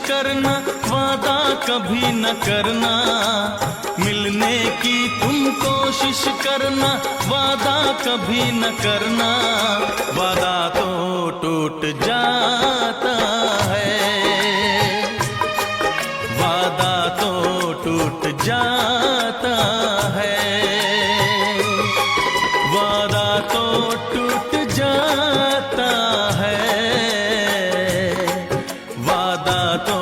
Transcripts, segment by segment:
करना, वादा कभी न करना। मिलने की तुम कोशिश करना, वादा कभी न करना। वादा तो टूट जाता है, वादा तो टूट जाता है, वादा तो टूट जाता है, वादा तो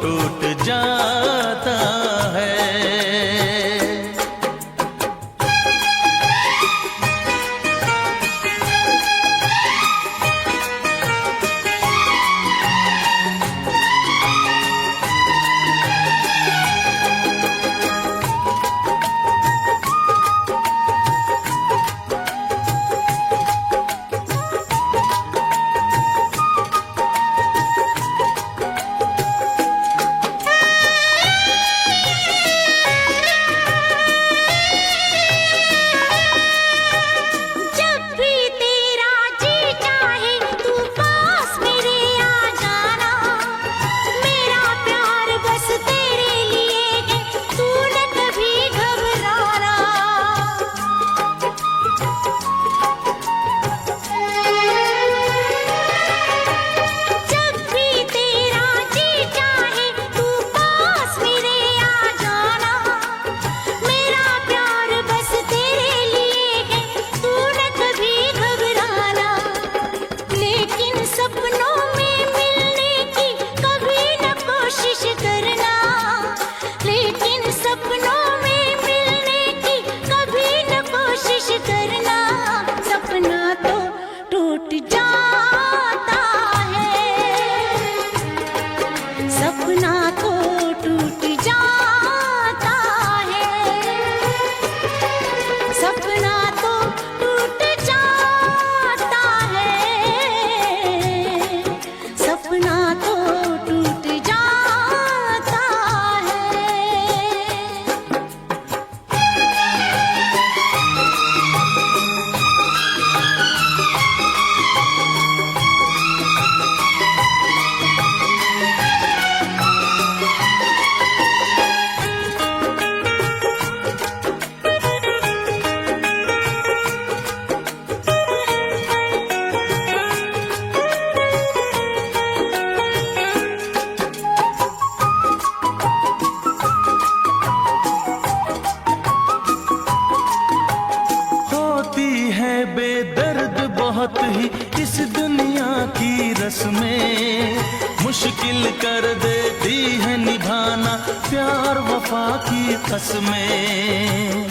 टूट जाता है। बेदर्द बहुत ही इस दुनिया की रस्में, मुश्किल कर देती है निभाना प्यार वफा की कसमें।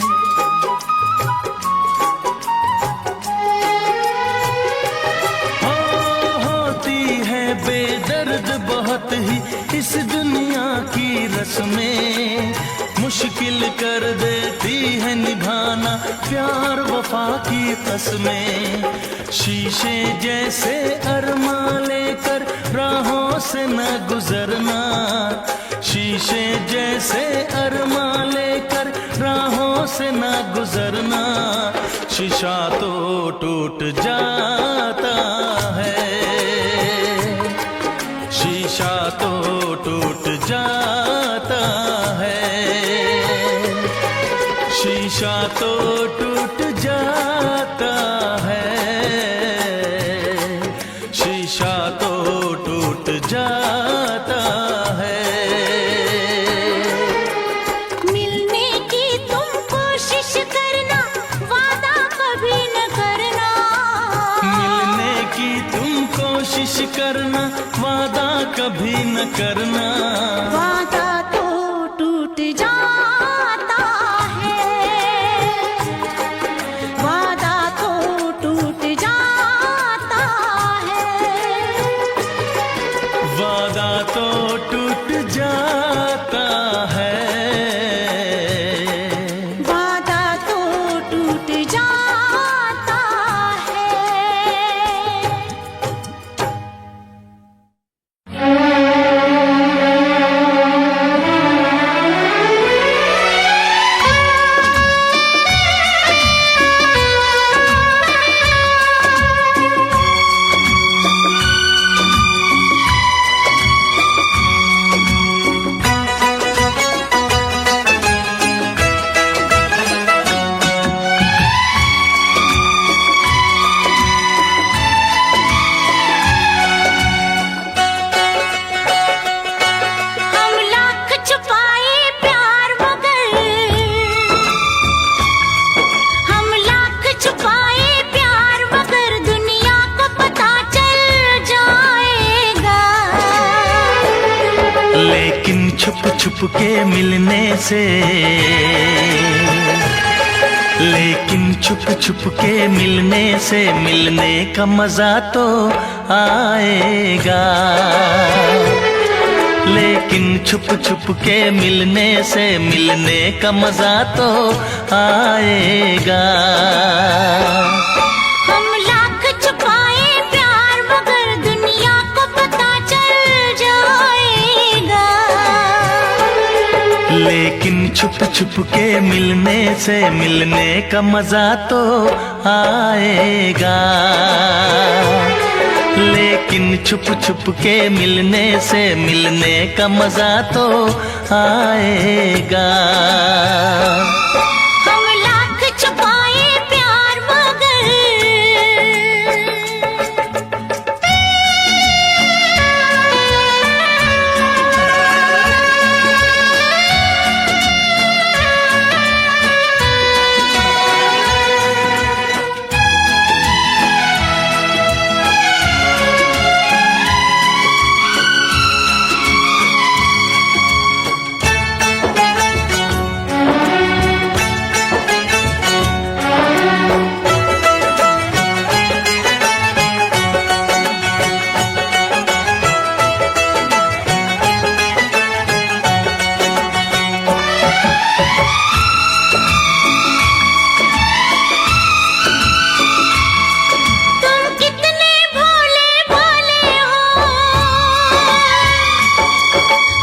होती है बेदर्द बहुत ही इस दुनिया की रस्में, मुश्किल कर देती है निभाना प्यार वफा की कसमें। शीशे जैसे अरमा लेकर राहों से न गुजरना, शीशे जैसे अरमा लेकर राहों से न गुजरना। शीशा तो टूट जाता है, शीशा तो कोशिश करना, वादा कभी न करना। वादा तो टूट जाता है, वादा तो टूट जाता है, वादा तो टूट जाता है, वादा तो टूट जाता है। हम लाख छुपाए प्यार मगर, हम लाख छुपाए प्यार मगर दुनिया को पता चल जाएगा। लेकिन छुप छुप के मिलने से, लेकिन छुप छुप के मिलने से मिलने का मजा तो आएगा। लेकिन छुप छुप के मिलने से मिलने का मजा तो आएगा। हम लाख छुपाए प्यार मगर दुनिया को पता चल जाएगा। लेकिन छुप छुप के मिलने से मिलने का मजा तो आएगा। लेकिन छुप छुप के मिलने से मिलने का मजा तो आएगा। हम लाख छुपाए प्यार मगर, तुम कितने भोले भोले हो,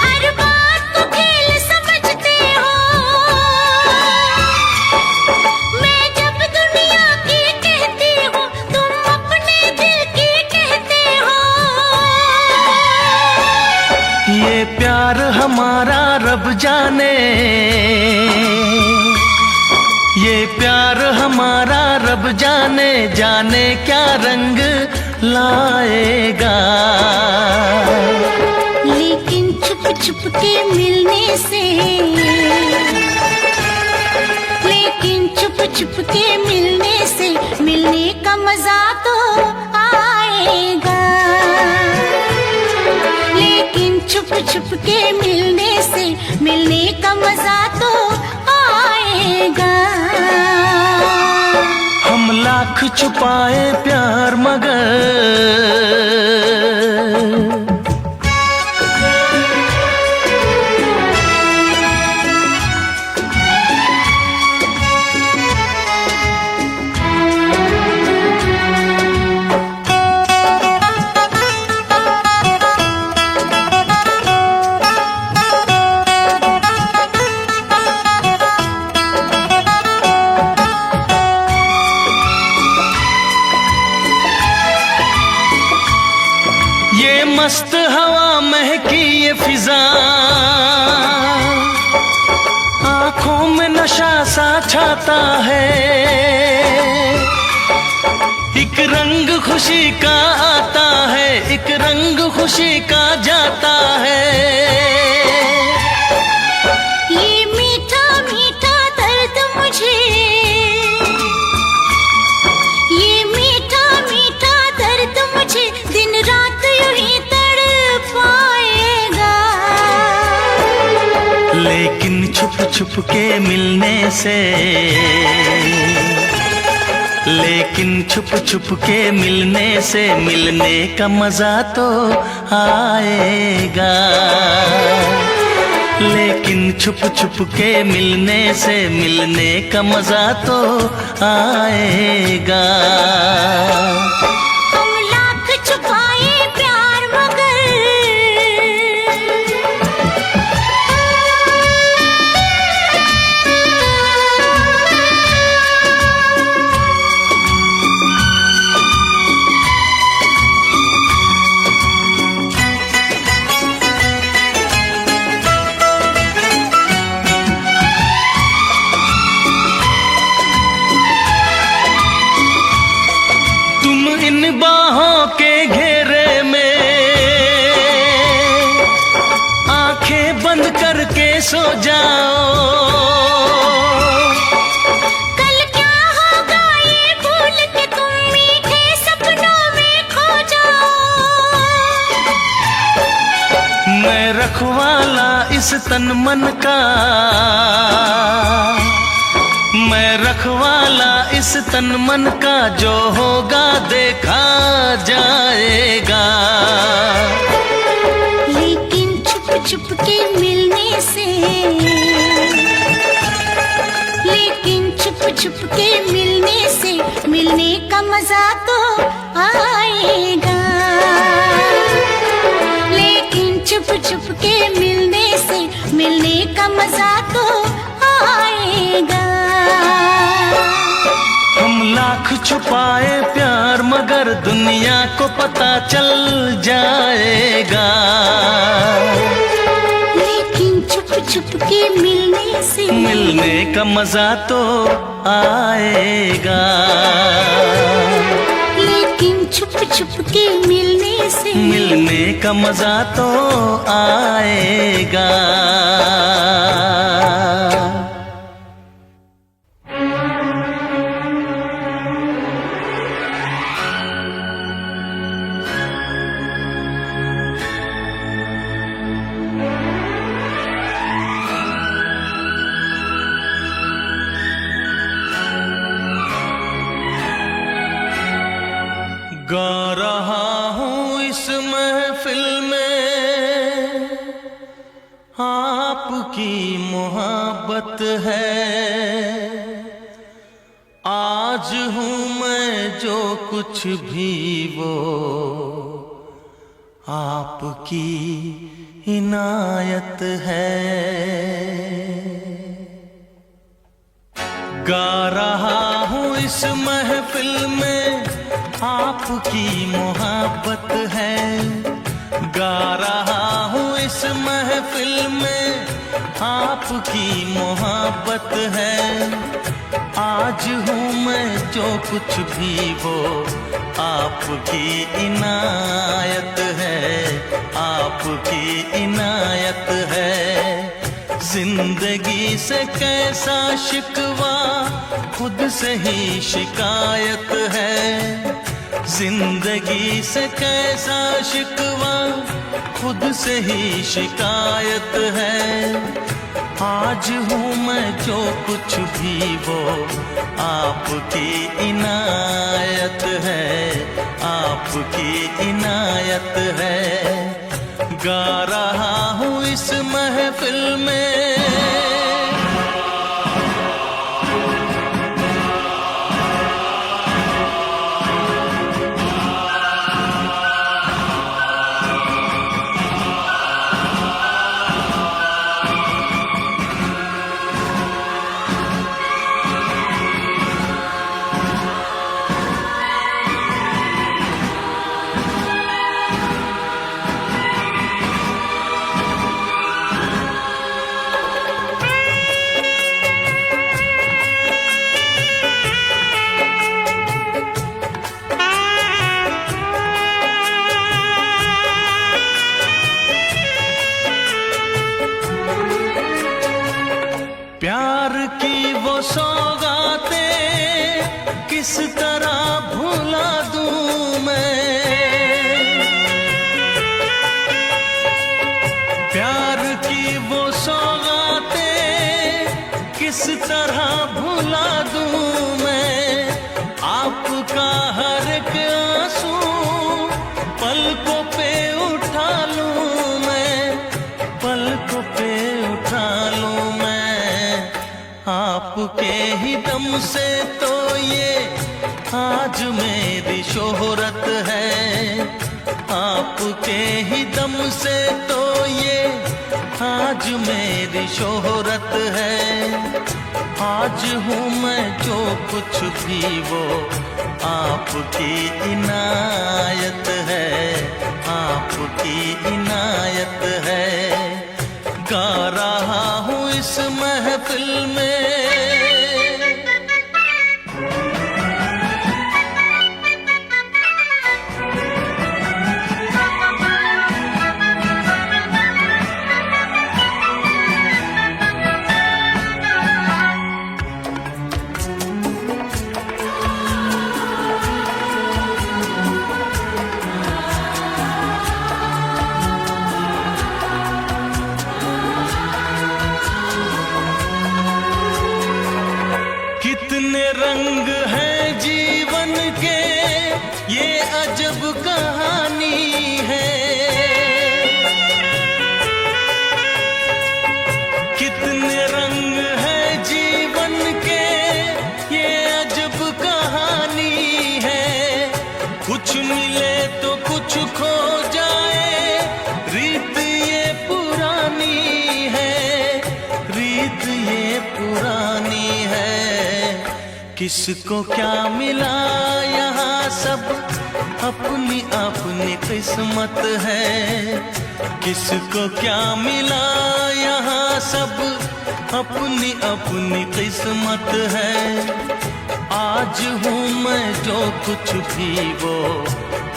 हर बात को खेल समझते हो। मैं जब दुनिया की कहती हूँ तुम अपने दिल की कहते हो। ये प्यार हमारा रब जाने, ये प्यार हमारा रब जाने, जाने क्या रंग लाएगा। लेकिन छुप छुप के मिलने से, लेकिन छुप छुप के मिलने से मिलने का मजा तो आएगा। लेकिन छुप छुप के मिलने से मिलने का मजा तो आएगा। हम लाख छुपाए प्यार मगर, ये मस्त हवा महकी ये फिजा, आंखों में नशा सा छाता है। एक रंग खुशी का आता है, एक रंग खुशी का जाता है। ये मीठा मीठा दर्द मुझे, ये मीठा मीठा दर्द मुझे दिन रात छुप के मिलने से, लेकिन छुप छुप के मिलने से मिलने का मजा तो आएगा। लेकिन छुप छुप के मिलने से मिलने का मजा तो आएगा। हम लाख छुपाए प्यार मगर इन बाहों के घेरे में आंखें बंद करके सो जाओ। कल क्या होगा ये भूल के तुम मीठे सपनों में खो जाओ। मैं रखवाला इस तन मन का, मैं रखवाला इस तन मन का, जो होगा देखा जाएगा। लेकिन छुप छुप के मिलने से, लेकिन छुप छुप के मिलने से मिलने का मजा तो आएगा। लेकिन छुप छुप के मिलने से मिलने का मजा तो आएगा। हम लाख छुपाए प्यार मगर दुनिया को पता चल जाएगा। लेकिन छुप छुप के मिलने से मिलने का मजा तो आएगा। लेकिन छुप छुप के मिलने से मिलने का मजा तो आएगा। गा रहा हूँ इस महफिल में, आपकी मोहब्बत है। आज हूँ मैं जो कुछ भी वो आपकी इनायत है। गा रहा हूँ इस महफिल में, आपकी मोहब्बत है। गा रहा हूँ इस महफिल में, आपकी मोहब्बत है। आज हूँ मैं जो कुछ भी वो आपकी इनायत है, आपकी इनायत है। जिंदगी से कैसा शिकवा, खुद से ही शिकायत है। जिंदगी से कैसा शिकवा, खुद से ही शिकायत है। आज हूँ मैं जो कुछ भी वो आपकी इनायत है, आपकी इनायत है। गा रहा हूँ इस महफिल में। प्यार की वो सौगातें किस तरह भुला दूं मैं। प्यार की वो सौगातें तरह भुला दूं मैं आपका हर एक आंसू, पलकों पे उठा लूं मैं, पलकों पे उठा लूं मैं। आपके ही दम से तो ये आज मेरी शोहरत है, आपके ही दम से तो ये आज मेरी शोहरत है। आज हूँ मैं जो कुछ भी वो आपकी इनायत है, आपकी इनायत है। गा रहा हूँ इस महफिल में कितने रंग हैं जीवन के, ये अजब कहानी है। कितने रंग हैं जीवन के, ये अजब कहानी है। कुछ मिले तो कुछ खो जाए, रीत ये पुरानी है, रीत ये पुरानी है। किसको क्या मिला यहाँ सब अपनी अपनी किस्मत है, किसको क्या मिला यहाँ सब अपनी अपनी किस्मत है। आज हूँ मैं जो कुछ भी वो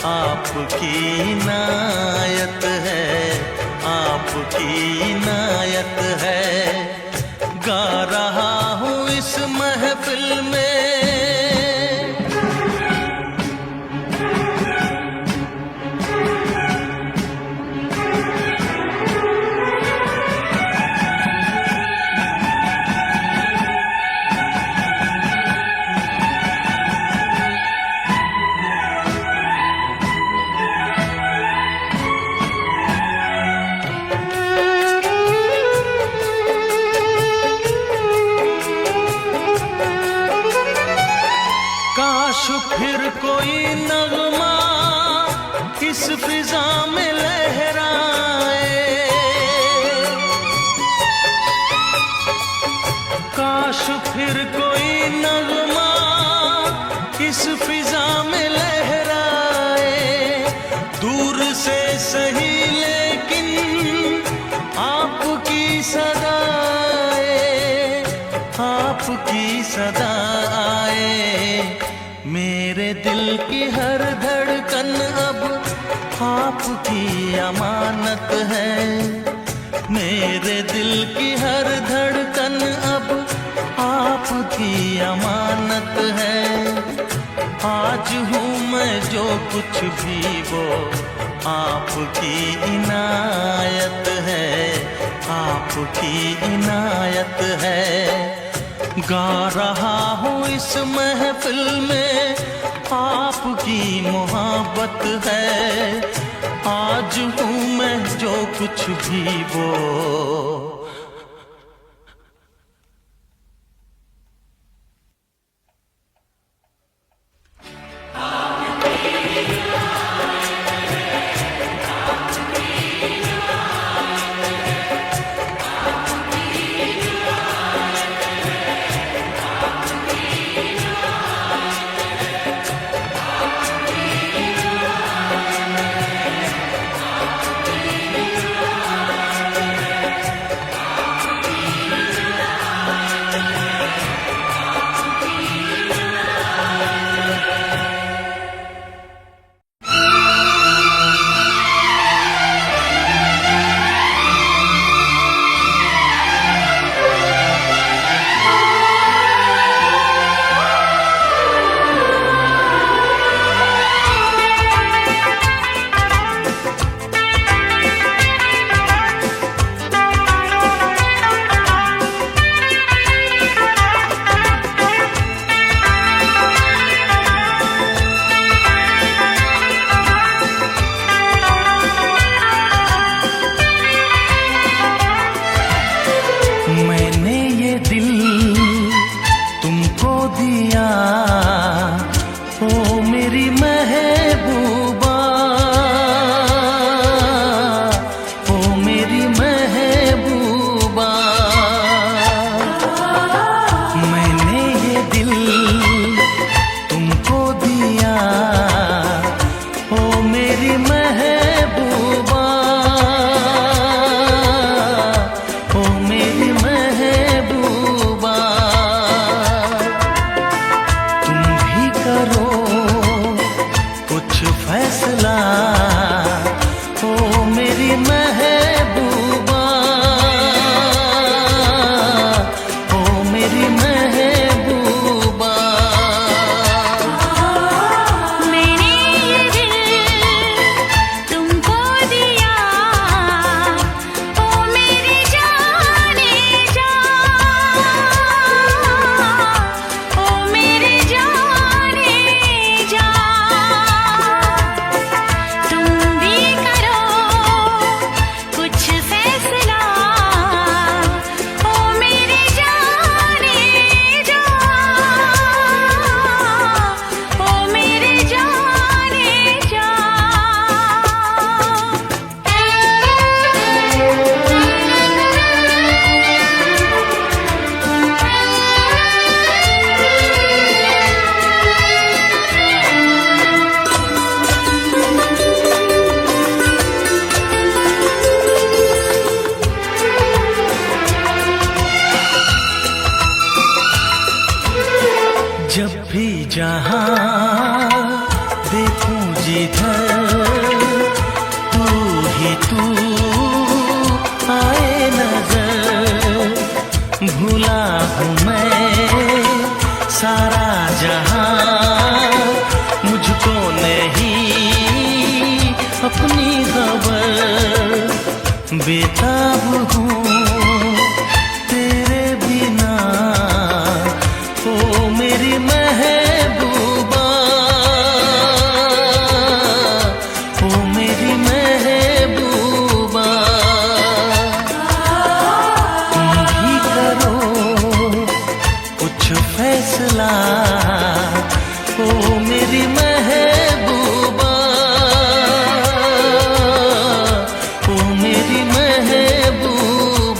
आपकी इनायत है, आपकी इनायत है। गा रहा हूँ इस महफिल में फिर कोई नगमा इस फिजा में लहराए, काश फिर कोई नगमा इस फिजा में लहराए। दूर से सही लेकिन आपकी सदा आए, आपकी सदा आए। मेरे दिल की हर धड़कन अब आपकी अमानत है, मेरे दिल की हर धड़कन अब आपकी अमानत है। आज हूँ मैं जो कुछ भी वो आपकी इनायत है, आपकी इनायत है। गा रहा हूँ इस महफिल में आपकी मोहब्बत है। आज हूँ मैं जो कुछ भी वो मेरी महबूबा, ओ मेरी महबूबा, तुम भी करो कुछ फैसला, ओ मेरी महबूबा, ओ मेरी महबूबा। मैंने ये दिल तुमको दिया, ओ मेरी जाने जा, ओ मेरी जाने जा। तुम भी करो कुछ फैसला, ओ मेरी जाने जा, ओ मेरी जाने जा। जब भी जहाँ देखूं जिधर तू ही तू आए नजर, भूला हूँ मैं सारा जहाँ, मुझको नहीं अपनी खबर, बेताब हूँ तेरे बिना, ओ मेरी महबूबा, ओ मेरी महबूबा। तुम भी करो कुछ फैसला, ओ मेरी महबूबा, ओ मेरी महबूबा।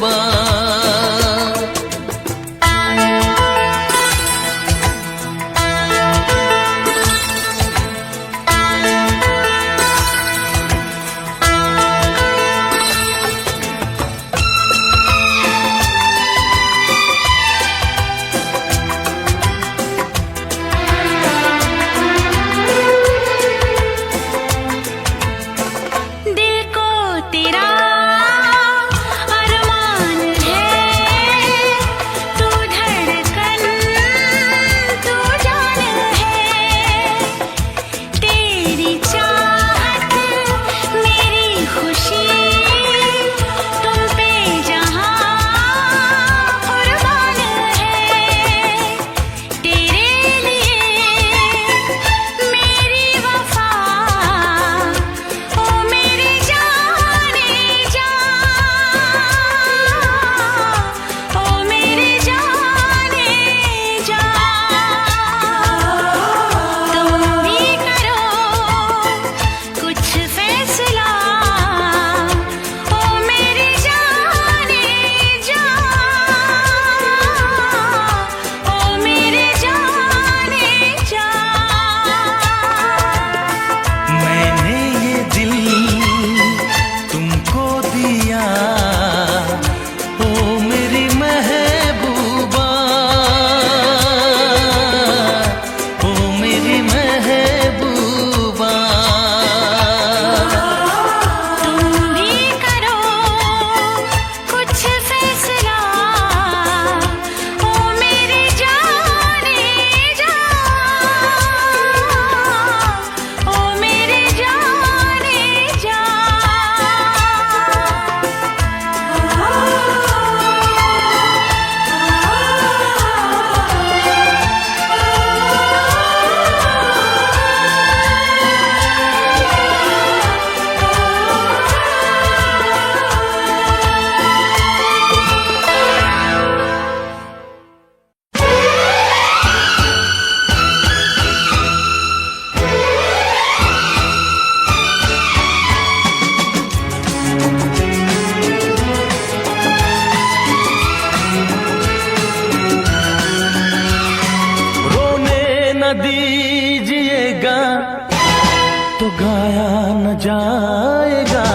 न जाएगा,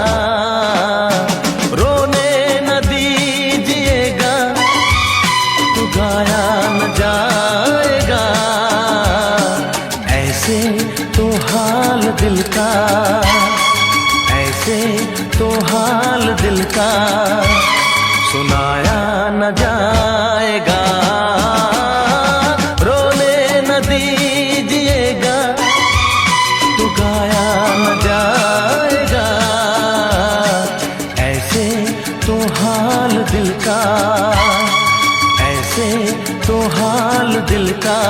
रोने न दीजिएगा तो गाया न जाएगा। ऐसे तो हाल दिल का, ऐसे तो हाल दिल का सुनाया न जाएगा। रोने न दीजिएगा तो गाया न जाएगा। ऐसे तो हाल दिल का, ऐसे तो हाल दिल का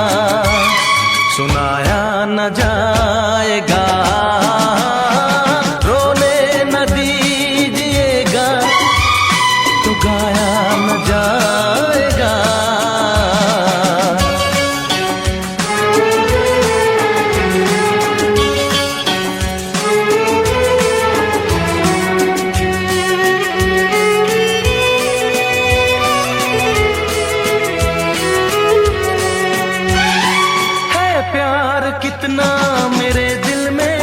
सुनाया न जाएगा। रोने न दीजिएगा तो गाया न जाएगा। कितना मेरे दिल में,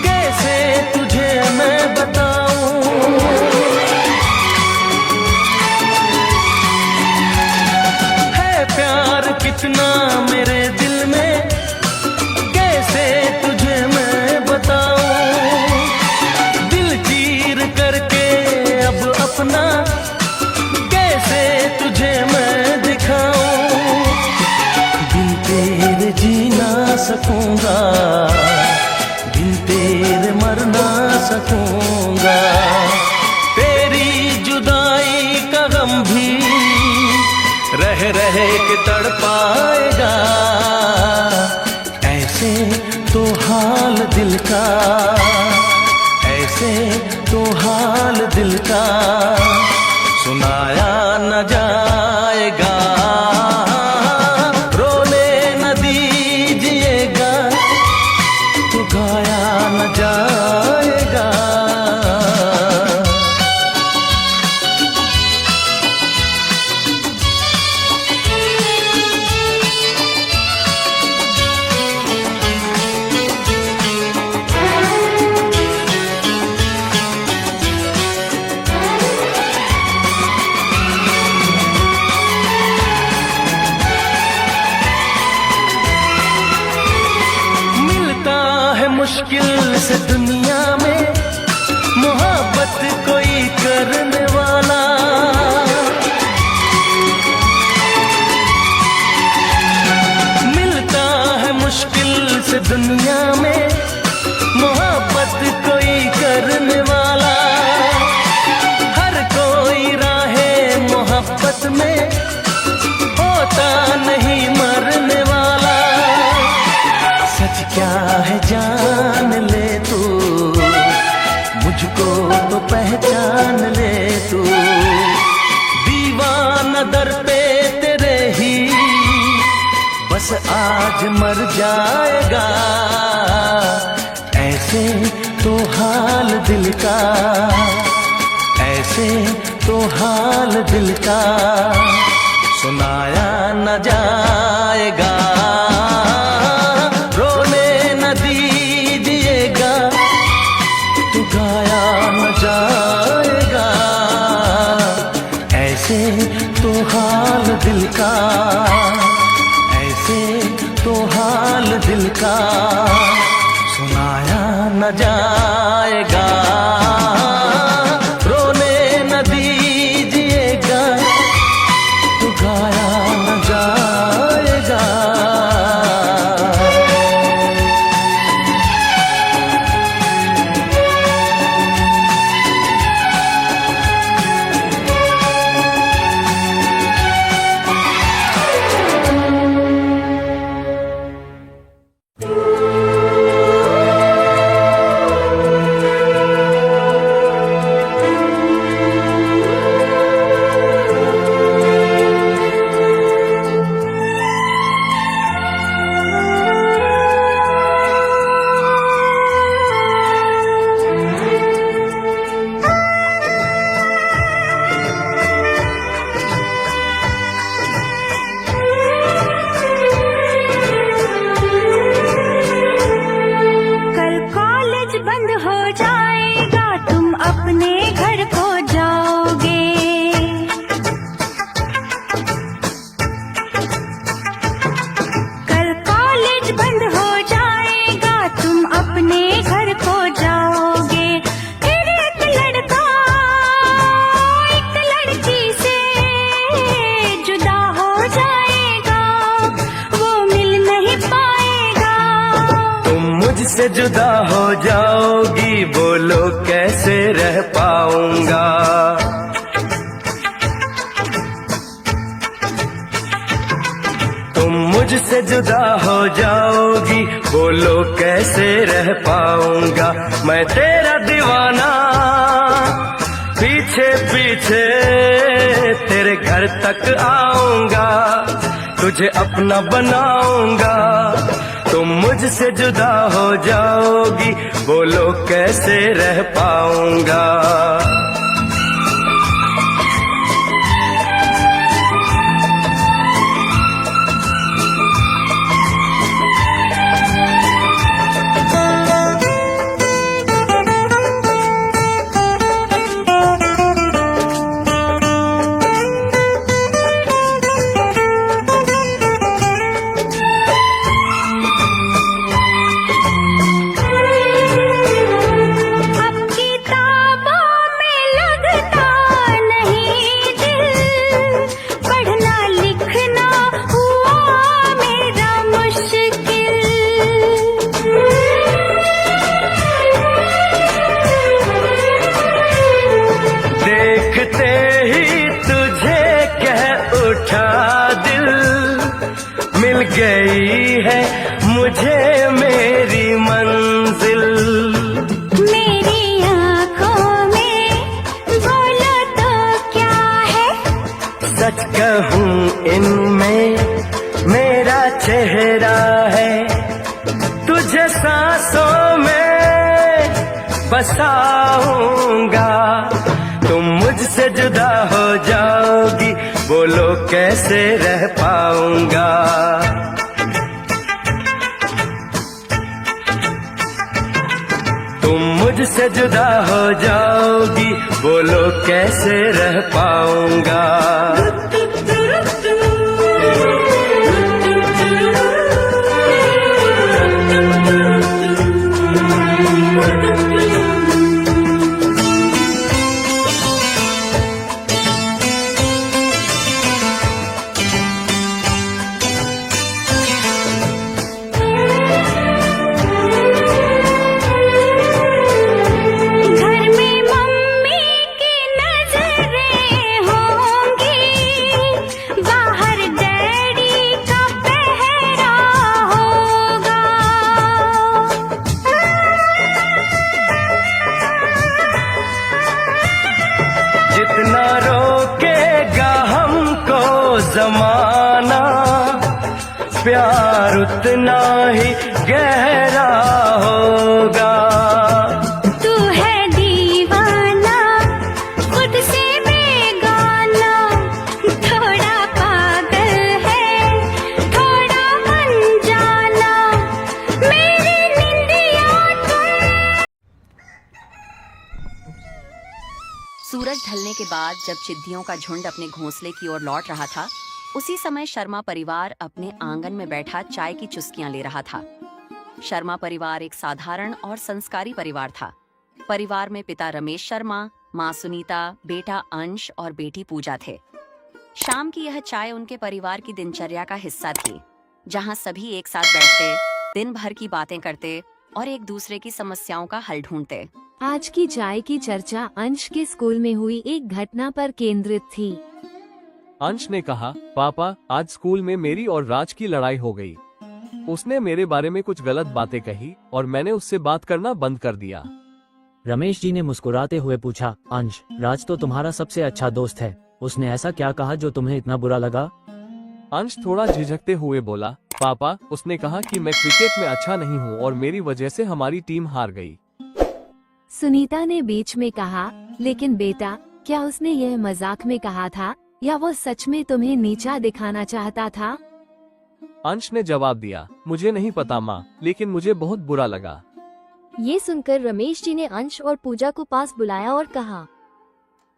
कैसे तुझे मैं बताऊं। है प्यार कितना मेरे दिल में, कैसे तुझे मैं बताऊं। दिल चीर करके अब अपना कैसे तुझे मैं दिखाऊं। बिन तेरे जी ना सकूंगा, बिन तेरे मर ना सकूंगा। तेरी जुदाई का गम भी रह रह के तड़पाएगा। ऐसे तो हाल दिल का, ऐसे तो हाल दिल का सुनाया न जाएगा। गाया न जाएगा। मुश्किल से दुनिया में मोहब्बत कोई करने वाला। मिलता है मुश्किल से दुनिया में मोहब्बत कोई करने वाला। हर कोई राहे मोहब्बत में होता नहीं मरने वाला। सच क्या है जान ले तू, मुझको तो पहचान ले तू। दीवाना दर पे तेरे ही बस आज मर जाएगा। ऐसे तो हाल दिल का, ऐसे तो हाल दिल का सुनाया न जाएगा। गाया न जाएगा। ऐसे तो हाल दिल का, ऐसे तो हाल दिल का सुनाया न जाएगा। रोने न दीजिएगा तो गाया न जाएगा। बोलो कैसे रह पाऊंगा। तुम मुझसे जुदा हो जाओगी, बोलो कैसे रह पाऊंगा। मैं तेरा दीवाना, पीछे पीछे तेरे घर तक आऊंगा, तुझे अपना बनाऊंगा। तुम मुझसे जुदा हो जाओगी, बोलो कैसे रह पाऊंगा। मिल गई है मुझे मेरी मंजिल। मेरी आँखों में बोलो तो क्या है, सच कहूँ इनमें मेरा चेहरा है। तुझे सांसों में बसाऊंगा, तुम मुझसे जुदा हो जाओगी, बोलो कैसे रह पाऊंगा। तुम मुझसे जुदा हो जाओगी, बोलो कैसे रह पाऊंगा। जितना रोकेगा हमको जमाना, प्यार उतना ही गहरा होगा। तू है दीवाना, खुद से बेगाना, थोड़ा पागल है, थोड़ा अनजाना, मेरी निंदिया तुम। सूरज ढलने के बाद जब चिद्दियों का झुंड अपने घोंसले की ओर लौट रहा था, उसी समय शर्मा परिवार अपने आंगन में बैठा चाय की चुस्कियां ले रहा था। शर्मा परिवार एक साधारण और संस्कारी परिवार था। परिवार में पिता रमेश शर्मा, माँ सुनीता, बेटा अंश और बेटी पूजा थे। शाम की यह चाय उनके परिवार की दिनचर्या का हिस्सा थी, जहाँ सभी एक साथ बैठते, दिन भर की बातें करते और एक दूसरे की समस्याओं का हल ढूंढते। आज की चाय की चर्चा अंश के स्कूल में हुई एक घटना पर केंद्रित थी। अंश ने कहा, पापा आज स्कूल में मेरी और राज की लड़ाई हो गई। उसने मेरे बारे में कुछ गलत बातें कही और मैंने उससे बात करना बंद कर दिया। रमेश जी ने मुस्कुराते हुए पूछा, अंश, राज तो तुम्हारा सबसे अच्छा दोस्त है, उसने ऐसा क्या कहा जो तुम्हें इतना बुरा लगा? अंश थोड़ा झिझकते हुए बोला, पापा उसने कहा कि मैं क्रिकेट में अच्छा नहीं हूँ और मेरी वजह से हमारी टीम हार गई। सुनीता ने बीच में कहा, लेकिन बेटा क्या उसने यह मजाक में कहा था या वो सच में तुम्हें नीचा दिखाना चाहता था? अंश ने जवाब दिया, मुझे नहीं पता माँ, लेकिन मुझे बहुत बुरा लगा। ये सुनकर रमेश जी ने अंश और पूजा को पास बुलाया और कहा,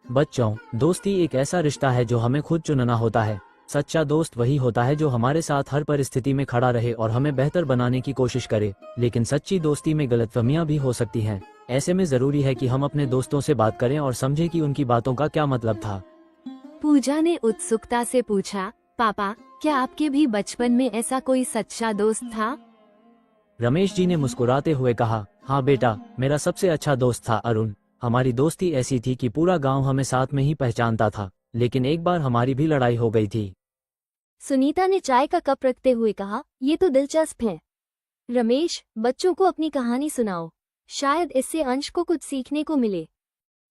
बच्चों, दोस्ती एक ऐसा रिश्ता है जो हमें खुद चुनना होता है। सच्चा दोस्त वही होता है जो हमारे साथ हर परिस्थिति में खड़ा रहे और हमें बेहतर बनाने की कोशिश करे। लेकिन सच्ची दोस्ती में गलतफहमियां भी हो सकती हैं। ऐसे में जरूरी है कि हम अपने दोस्तों से बात करें और समझें कि उनकी बातों का क्या मतलब था। पूजा ने उत्सुकता से पूछा, पापा क्या आपके भी बचपन में ऐसा कोई सच्चा दोस्त था? रमेश जी ने मुस्कुराते हुए कहा, हाँ बेटा, मेरा सबसे अच्छा दोस्त था अरुण। हमारी दोस्ती ऐसी थी कि पूरा गांव हमें साथ में ही पहचानता था, लेकिन एक बार हमारी भी लड़ाई हो गई थी। सुनीता ने चाय का कप रखते हुए कहा, ये तो दिलचस्प है। रमेश, बच्चों को अपनी कहानी सुनाओ, शायद इससे अंश को कुछ सीखने को मिले।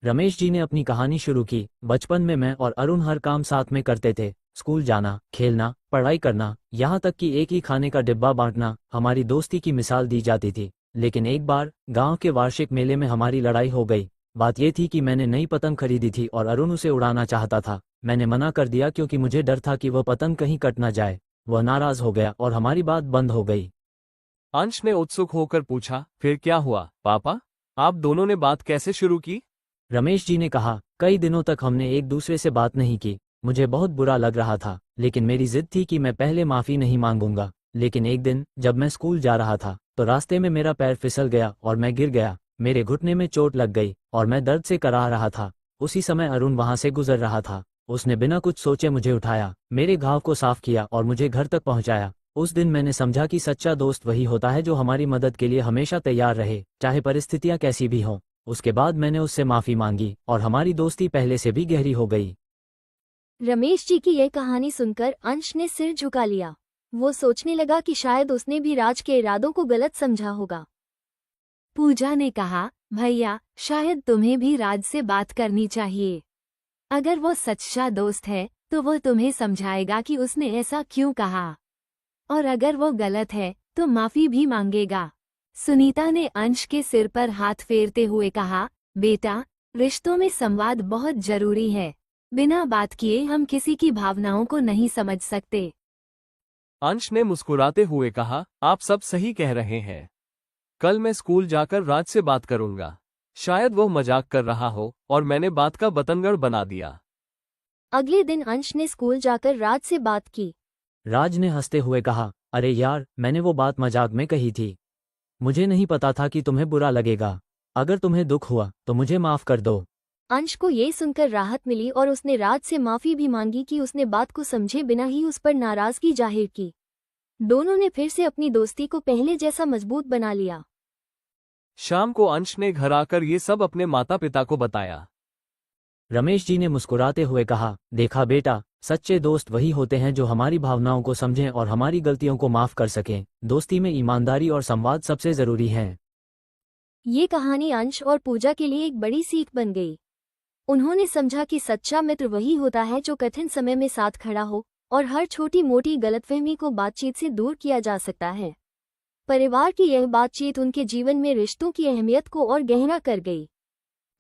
रमेश जी ने अपनी कहानी शुरू की। बचपन में मैं और अरुण हर काम साथ में करते थे। स्कूल जाना, खेलना, पढ़ाई करना, यहाँ तक कि एक ही खाने का डिब्बा बांटना हमारी दोस्ती की मिसाल दी जाती थी। लेकिन एक बार गांव के वार्षिक मेले में हमारी लड़ाई हो गई। बात यह थी कि मैंने नई पतंग खरीदी थी और अरुण उसे उड़ाना चाहता था। मैंने मना कर दिया क्योंकि मुझे डर था कि वह पतंग कहीं कट ना जाए। वह नाराज हो गया और हमारी बात बंद हो गई। अंश ने उत्सुक होकर पूछा, फिर क्या हुआ पापा? आप दोनों ने बात कैसे शुरू की? रमेश जी ने कहा, कई दिनों तक हमने एक दूसरे से बात नहीं की। मुझे बहुत बुरा लग रहा था, लेकिन मेरी जिद थी कि मैं पहले माफी नहीं मांगूंगा। लेकिन एक दिन जब मैं स्कूल जा रहा था तो रास्ते में मेरा पैर फिसल गया और मैं गिर गया। मेरे घुटने में चोट लग गई और मैं दर्द से कराह रहा था। उसी समय अरुण वहां से गुजर रहा था। उसने बिना कुछ सोचे मुझे उठाया, मेरे घाव को साफ किया और मुझे घर तक पहुंचाया। उस दिन मैंने समझा कि सच्चा दोस्त वही होता है जो हमारी मदद के लिए हमेशा तैयार रहे, चाहे परिस्थितियां कैसी भी हों। उसके बाद मैंने उससे माफी मांगी और हमारी दोस्ती पहले से भी गहरी हो गई। रमेश जी की यह कहानी सुनकर अंश ने सिर झुका लिया। वो सोचने लगा कि शायद उसने भी राज के इरादों को गलत समझा होगा। पूजा ने कहा, भैया, शायद तुम्हें भी राज से बात करनी चाहिए। अगर वो सच्चा दोस्त है तो वो तुम्हें समझाएगा कि उसने ऐसा क्यों कहा, और अगर वो गलत है तो माफी भी मांगेगा। सुनीता ने अंश के सिर पर हाथ फेरते हुए कहा, बेटा, रिश्तों में संवाद बहुत जरूरी है। बिना बात किए हम किसी की भावनाओं को नहीं समझ सकते। अंश ने मुस्कुराते हुए कहा, आप सब सही कह रहे हैं। कल मैं स्कूल जाकर राज से बात करूंगा। शायद वो मजाक कर रहा हो और मैंने बात का बतंगड़ बना दिया। अगले दिन अंश ने स्कूल जाकर राज से बात की। राज ने हंसते हुए कहा, अरे यार, मैंने वो बात मजाक में कही थी। मुझे नहीं पता था कि तुम्हें बुरा लगेगा। अगर तुम्हें दुख हुआ तो मुझे माफ कर दो। अंश को ये सुनकर राहत मिली और उसने राज से माफी भी मांगी कि उसने बात को समझे बिना ही उस पर नाराजगी जाहिर की। दोनों ने फिर से अपनी दोस्ती को पहले जैसा मजबूत बना लिया। शाम को अंश ने घर आकर ये सब अपने माता पिता को बताया। रमेश जी ने मुस्कुराते हुए कहा, देखा बेटा, सच्चे दोस्त वही होते हैं जो हमारी भावनाओं को समझें और हमारी गलतियों को माफ कर सकें। दोस्ती में ईमानदारी और संवाद सबसे जरूरी है। ये कहानी अंश और पूजा के लिए एक बड़ी सीख बन गई। उन्होंने समझा कि सच्चा मित्र वही होता है जो कठिन समय में साथ खड़ा हो और हर छोटी मोटी गलतफहमी को बातचीत से दूर किया जा सकता है। परिवार की यह बातचीत उनके जीवन में रिश्तों की अहमियत को और गहरा कर गई।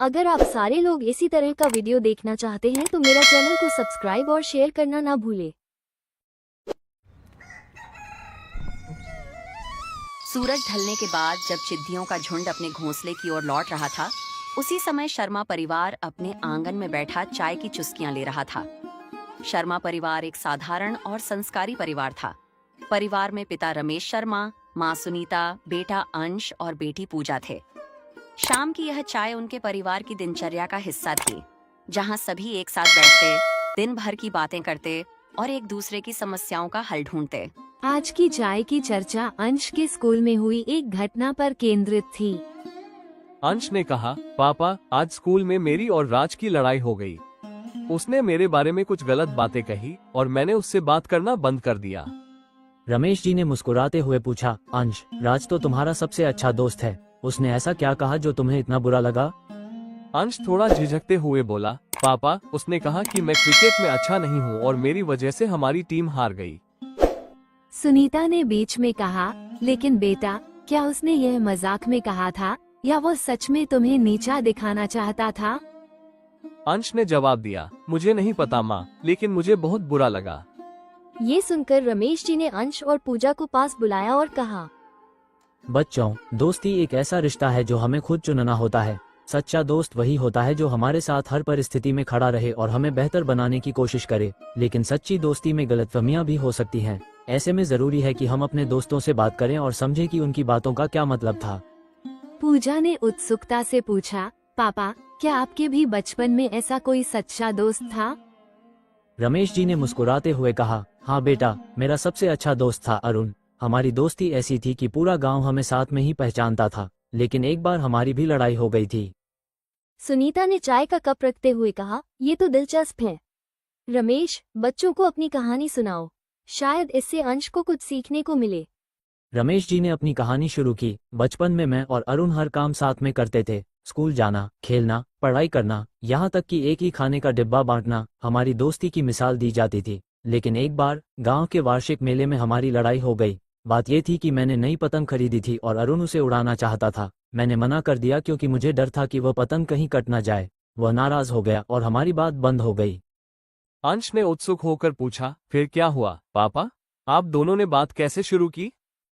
अगर आप सारे लोग इसी तरह का वीडियो देखना चाहते हैं तो मेरा चैनल को सब्सक्राइब और शेयर करना ना भूलें। सूरज ढलने के बाद जब चिद्दियों का झुंड अपने घोंसले की ओर लौट रहा था, उसी समय शर्मा परिवार अपने आंगन में बैठा चाय की चुस्कियां ले रहा था। शर्मा परिवार एक साधारण और संस्कारी परिवार था। परिवार में पिता रमेश शर्मा, माँ सुनीता, बेटा अंश और बेटी पूजा थे। शाम की यह चाय उनके परिवार की दिनचर्या का हिस्सा थी, जहाँ सभी एक साथ बैठते, दिन भर की बातें करते और एक दूसरे की समस्याओं का हल ढूंढते। आज की चाय की चर्चा अंश के स्कूल में हुई एक घटना पर केंद्रित थी। अंश ने कहा, पापा, आज स्कूल में मेरी और राज की लड़ाई हो गई। उसने मेरे बारे में कुछ गलत बातें कही और मैंने उससे बात करना बंद कर दिया। रमेश जी ने मुस्कुराते हुए पूछा, अंश, राज तो तुम्हारा सबसे अच्छा दोस्त है। उसने ऐसा क्या कहा जो तुम्हें इतना बुरा लगा? अंश थोड़ा झिझकते हुए बोला, पापा, उसने कहा कि मैं क्रिकेट में अच्छा नहीं हूँ और मेरी वजह से हमारी टीम हार गई। सुनीता ने बीच में कहा, लेकिन बेटा, क्या उसने यह मजाक में कहा था या वो सच में तुम्हें नीचा दिखाना चाहता था? अंश ने जवाब दिया, मुझे नहीं पता माँ, लेकिन मुझे बहुत बुरा लगा। ये सुनकर रमेश जी ने अंश और पूजा को पास बुलाया और कहा, बच्चों, दोस्ती एक ऐसा रिश्ता है जो हमें खुद चुनना होता है। सच्चा दोस्त वही होता है जो हमारे साथ हर परिस्थिति में खड़ा रहे और हमें बेहतर बनाने की कोशिश करे। लेकिन सच्ची दोस्ती में गलतफहमियां भी हो सकती हैं। ऐसे में जरूरी है कि हम अपने दोस्तों से बात करें और समझें कि उनकी बातों का क्या मतलब था। पूजा ने उत्सुकता से पूछा, पापा, क्या आपके भी बचपन में ऐसा कोई सच्चा दोस्त था? रमेश जी ने मुस्कुराते हुए कहा, हाँ बेटा, मेरा सबसे अच्छा दोस्त था अरुण। हमारी दोस्ती ऐसी थी कि पूरा गांव हमें साथ में ही पहचानता था। लेकिन एक बार हमारी भी लड़ाई हो गई थी। सुनीता ने चाय का कप रखते हुए कहा, ये तो दिलचस्प है। रमेश, बच्चों को अपनी कहानी सुनाओ, शायद इससे अंश को कुछ सीखने को मिले। रमेश जी ने अपनी कहानी शुरू की। बचपन में मैं और अरुण हर काम साथ में करते थे। स्कूल जाना, खेलना, पढ़ाई करना, यहाँ तक कि एक ही खाने का डिब्बा बांटना हमारी दोस्ती की मिसाल दी जाती थी। लेकिन एक बार गांव के वार्षिक मेले में हमारी लड़ाई हो गई। बात यह थी कि मैंने नई पतंग खरीदी थी और अरुण उसे उड़ाना चाहता था। मैंने मना कर दिया क्योंकि मुझे डर था कि वह पतंग कहीं कट न जाए। वह नाराज हो गया और हमारी बात बंद हो गई। अंश ने उत्सुक होकर पूछा, फिर क्या हुआ पापा? आप दोनों ने बात कैसे शुरू की?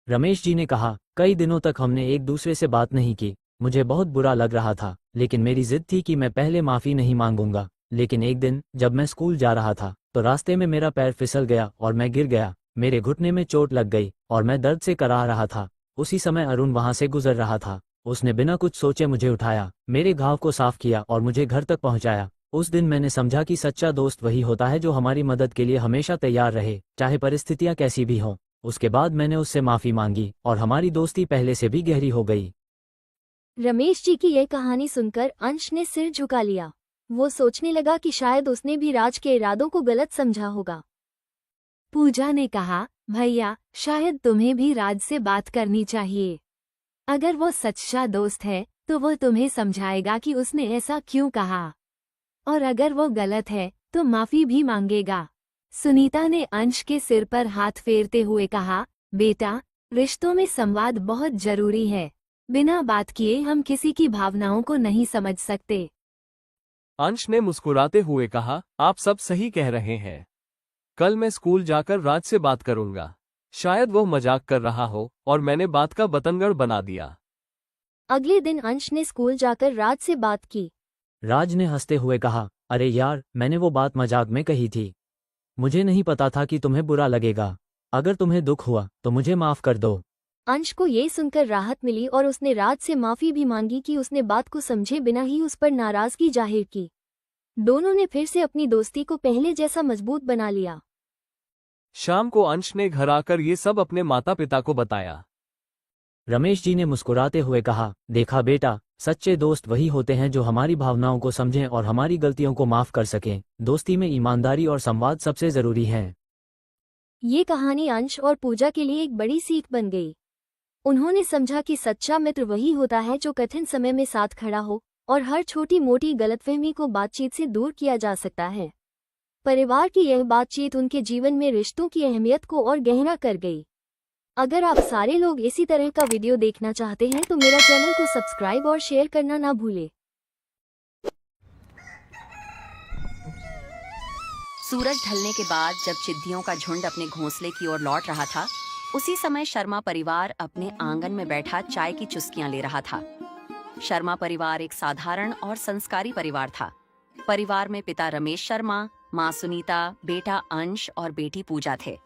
रमेश जी ने कहा, कई दिनों तक हमने एक दूसरे से बात नहीं की। मुझे बहुत बुरा लग रहा था, लेकिन मेरी जिद थी कि मैं पहले माफी नहीं मांगूंगा। लेकिन एक दिन जब मैं स्कूल जा रहा था तो रास्ते में मेरा पैर फिसल गया और मैं गिर गया। मेरे घुटने में चोट लग गई और मैं दर्द से कराह रहा था। उसी समय अरुण वहां से गुजर रहा था। उसने बिना कुछ सोचे मुझे उठाया, मेरे घाव को साफ किया और मुझे घर तक पहुंचाया। उस दिन मैंने समझा कि सच्चा दोस्त वही होता है जो हमारी मदद के लिए हमेशा तैयार रहे, चाहे परिस्थितियां कैसी भी हों। उसके बाद मैंने उससे माफी मांगी और हमारी दोस्ती पहले से भी गहरी हो गई। रमेश जी की यह कहानी सुनकर अंश ने सिर झुका लिया। वो सोचने लगा कि शायद उसने भी राज के इरादों को गलत समझा होगा। पूजा ने कहा, भैया, शायद तुम्हें भी राज से बात करनी चाहिए। अगर वो सच्चा दोस्त है तो वो तुम्हें समझाएगा कि उसने ऐसा क्यों कहा, और अगर वो गलत है तो माफी भी मांगेगा। सुनीता ने अंश के सिर पर हाथ फेरते हुए कहा, बेटा, रिश्तों में संवाद बहुत जरूरी है। बिना बात किए हम किसी की भावनाओं को नहीं समझ सकते। अंश ने मुस्कुराते हुए कहा, आप सब सही कह रहे हैं। कल मैं स्कूल जाकर राज से बात करूंगा। शायद वो मजाक कर रहा हो और मैंने बात का बतंगड़ बना दिया। अगले दिन अंश ने स्कूल जाकर राज से बात की। राज ने हंसते हुए कहा, अरे यार, मैंने वो बात मजाक में कही थी। मुझे नहीं पता था कि तुम्हें बुरा लगेगा। अगर तुम्हें दुख हुआ तो मुझे माफ कर दो। अंश को ये सुनकर राहत मिली और उसने राज से माफी भी मांगी कि उसने बात को समझे बिना ही उस पर नाराजगी जाहिर की। दोनों ने फिर से अपनी दोस्ती को पहले जैसा मजबूत बना लिया। शाम को अंश ने घर आकर ये सब अपने माता पिता को बताया। रमेश जी ने मुस्कुराते हुए कहा, देखा बेटा, सच्चे दोस्त वही होते हैं जो हमारी भावनाओं को समझें और हमारी गलतियों को माफ कर सकें। दोस्ती में ईमानदारी और संवाद सबसे जरूरी है। ये कहानी अंश और पूजा के लिए एक बड़ी सीख बन गई। उन्होंने समझा कि सच्चा मित्र वही होता है जो कठिन समय में साथ खड़ा हो और हर छोटी मोटी गलतफहमी को बातचीत से दूर किया जा सकता है। परिवार की यह बातचीत उनके जीवन में रिश्तों की अहमियत को और गहरा कर गई। अगर आप सारे लोग इसी तरह का वीडियो देखना चाहते हैं तो मेरा चैनल को सब्सक्राइब और शेयर करना ना भूलें। सूरज ढलने के बाद जब चिद्दियों का झुंड अपने घोंसले की ओर लौट रहा था, उसी समय शर्मा परिवार अपने आंगन में बैठा चाय की चुस्कियां ले रहा था। शर्मा परिवार एक साधारण और संस्कारी परिवार था। परिवार में पिता रमेश शर्मा, माँ सुनीता, बेटा अंश और बेटी पूजा थे।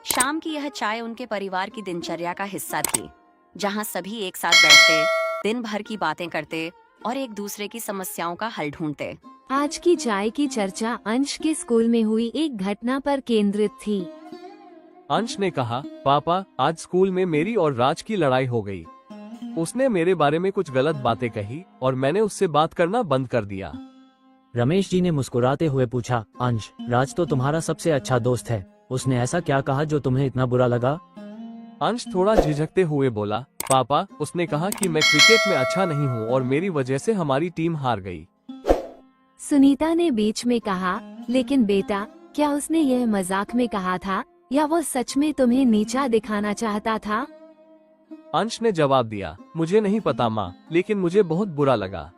शाम की यह चाय उनके परिवार की दिनचर्या का हिस्सा थी, जहाँ सभी एक साथ बैठते, दिन भर की बातें करते और एक दूसरे की समस्याओं का हल ढूंढते। आज की चाय की चर्चा अंश के स्कूल में हुई एक घटना पर केंद्रित थी। अंश ने कहा, पापा, आज स्कूल में मेरी और राज की लड़ाई हो गई। उसने मेरे बारे में कुछ गलत बातें कही और मैंने उससे बात करना बंद कर दिया। रमेश जी ने मुस्कुराते हुए पूछा, अंश, राज तो तुम्हारा सबसे अच्छा दोस्त है। उसने ऐसा क्या कहा जो तुम्हें इतना बुरा लगा? अंश थोड़ा झिझकते हुए बोला, पापा, उसने कहा कि मैं क्रिकेट में अच्छा नहीं हूँ और मेरी वजह से हमारी टीम हार गई। सुनीता ने बीच में कहा, लेकिन बेटा, क्या उसने यह मजाक में कहा था या वो सच में तुम्हें नीचा दिखाना चाहता था? अंश ने जवाब दिया, मुझे नहीं पता माँ, लेकिन मुझे बहुत बुरा लगा।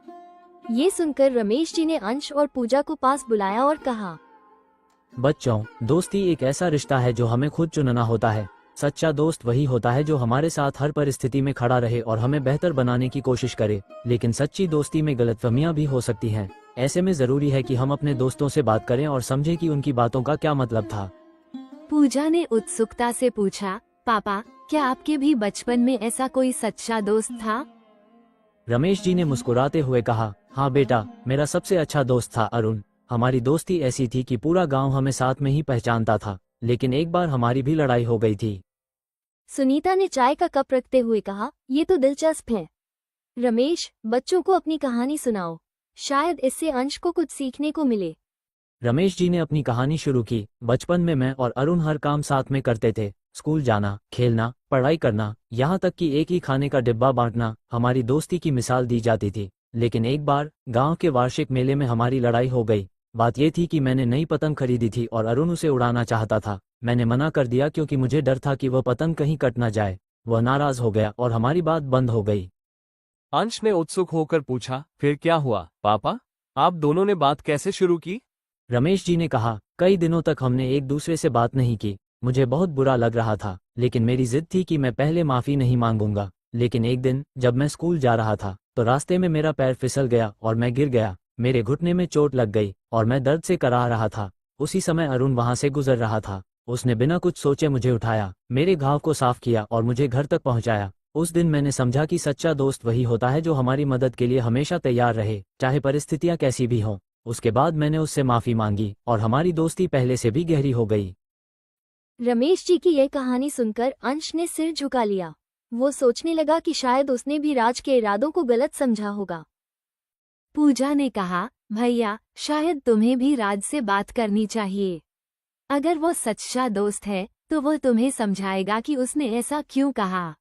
ये सुनकर रमेश जी ने अंश और पूजा को पास बुलाया और कहा, बच्चों, दोस्ती एक ऐसा रिश्ता है जो हमें खुद चुनना होता है। सच्चा दोस्त वही होता है जो हमारे साथ हर परिस्थिति में खड़ा रहे और हमें बेहतर बनाने की कोशिश करे। लेकिन सच्ची दोस्ती में गलतफहमियां भी हो सकती हैं। ऐसे में जरूरी है कि हम अपने दोस्तों से बात करें और समझें कि उनकी बातों का क्या मतलब था। पूजा ने उत्सुकता से पूछा, पापा, क्या आपके भी बचपन में ऐसा कोई सच्चा दोस्त था? रमेश जी ने मुस्कुराते हुए कहा, हाँ बेटा, मेरा सबसे अच्छा दोस्त था अरुण। हमारी दोस्ती ऐसी थी कि पूरा गांव हमें साथ में ही पहचानता था। लेकिन एक बार हमारी भी लड़ाई हो गई थी। सुनीता ने चाय का कप रखते हुए कहा, ये तो दिलचस्प है। रमेश, बच्चों को अपनी कहानी सुनाओ। शायद इससे अंश को कुछ सीखने को मिले। रमेश जी ने अपनी कहानी शुरू की। बचपन में मैं और अरुण हर काम साथ में करते थे। स्कूल जाना, खेलना, पढ़ाई करना, यहाँ तक कि एक ही खाने का डिब्बा बांटना हमारी दोस्ती की मिसाल दी जाती थी। लेकिन एक बार गांव के वार्षिक मेले में हमारी लड़ाई हो गई। बात यह थी कि मैंने नई पतंग खरीदी थी और अरुण उसे उड़ाना चाहता था। मैंने मना कर दिया क्योंकि मुझे डर था कि वह पतंग कहीं कट ना जाए। वह नाराज हो गया और हमारी बात बंद हो गई। अंश ने उत्सुक होकर पूछा, फिर क्या हुआ पापा? आप दोनों ने बात कैसे शुरू की? रमेश जी ने कहा, कई दिनों तक हमने एक दूसरे से बात नहीं की। मुझे बहुत बुरा लग रहा था, लेकिन मेरी जिद थी कि मैं पहले माफी नहीं मांगूंगा। लेकिन एक दिन जब मैं स्कूल जा रहा था तो रास्ते में मेरा पैर फिसल गया और मैं गिर गया। मेरे घुटने में चोट लग गई और मैं दर्द से कराह रहा था। उसी समय अरुण वहां से गुजर रहा था। उसने बिना कुछ सोचे मुझे उठाया, मेरे घाव को साफ किया और मुझे घर तक पहुंचाया। उस दिन मैंने समझा कि सच्चा दोस्त वही होता है जो हमारी मदद के लिए हमेशा तैयार रहे, चाहे परिस्थितियां कैसी भी हों। उसके बाद मैंने उससे माफी मांगी और हमारी दोस्ती पहले से भी गहरी हो गई। रमेश जी की यह कहानी सुनकर अंश ने सिर झुका लिया। वो सोचने लगा कि शायद उसने भी राज के इरादों को गलत समझा होगा। पूजा ने कहा, भैया, शायद तुम्हें भी राज से बात करनी चाहिए। अगर वो सच्चा दोस्त है तो वो तुम्हें समझाएगा कि उसने ऐसा क्यों कहा,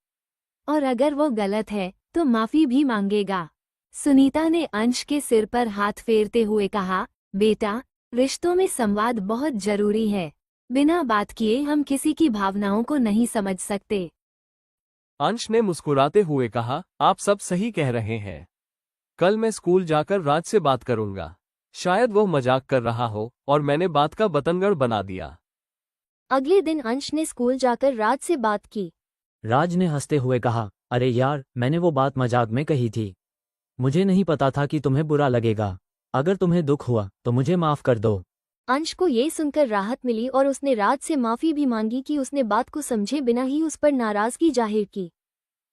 और अगर वो गलत है तो माफी भी मांगेगा। सुनीता ने अंश के सिर पर हाथ फेरते हुए कहा, बेटा, रिश्तों में संवाद बहुत जरूरी है। बिना बात किए हम किसी की भावनाओं को नहीं समझ सकते। अंश ने मुस्कुराते हुए कहा, आप सब सही कह रहे हैं। कल मैं स्कूल जाकर राज से बात करूंगा। शायद वो मजाक कर रहा हो और मैंने बात का बतंगड़ बना दिया। अगले दिन अंश ने स्कूल जाकर राज से बात की। राज ने हंसते हुए कहा, अरे यार, मैंने वो बात मजाक में कही थी। मुझे नहीं पता था कि तुम्हें बुरा लगेगा। अगर तुम्हें दुख हुआ तो मुझे माफ कर दो। अंश को ये सुनकर राहत मिली और उसने राज से माफी भी मांगी कि उसने बात को समझे बिना ही उस पर नाराजगी जाहिर की।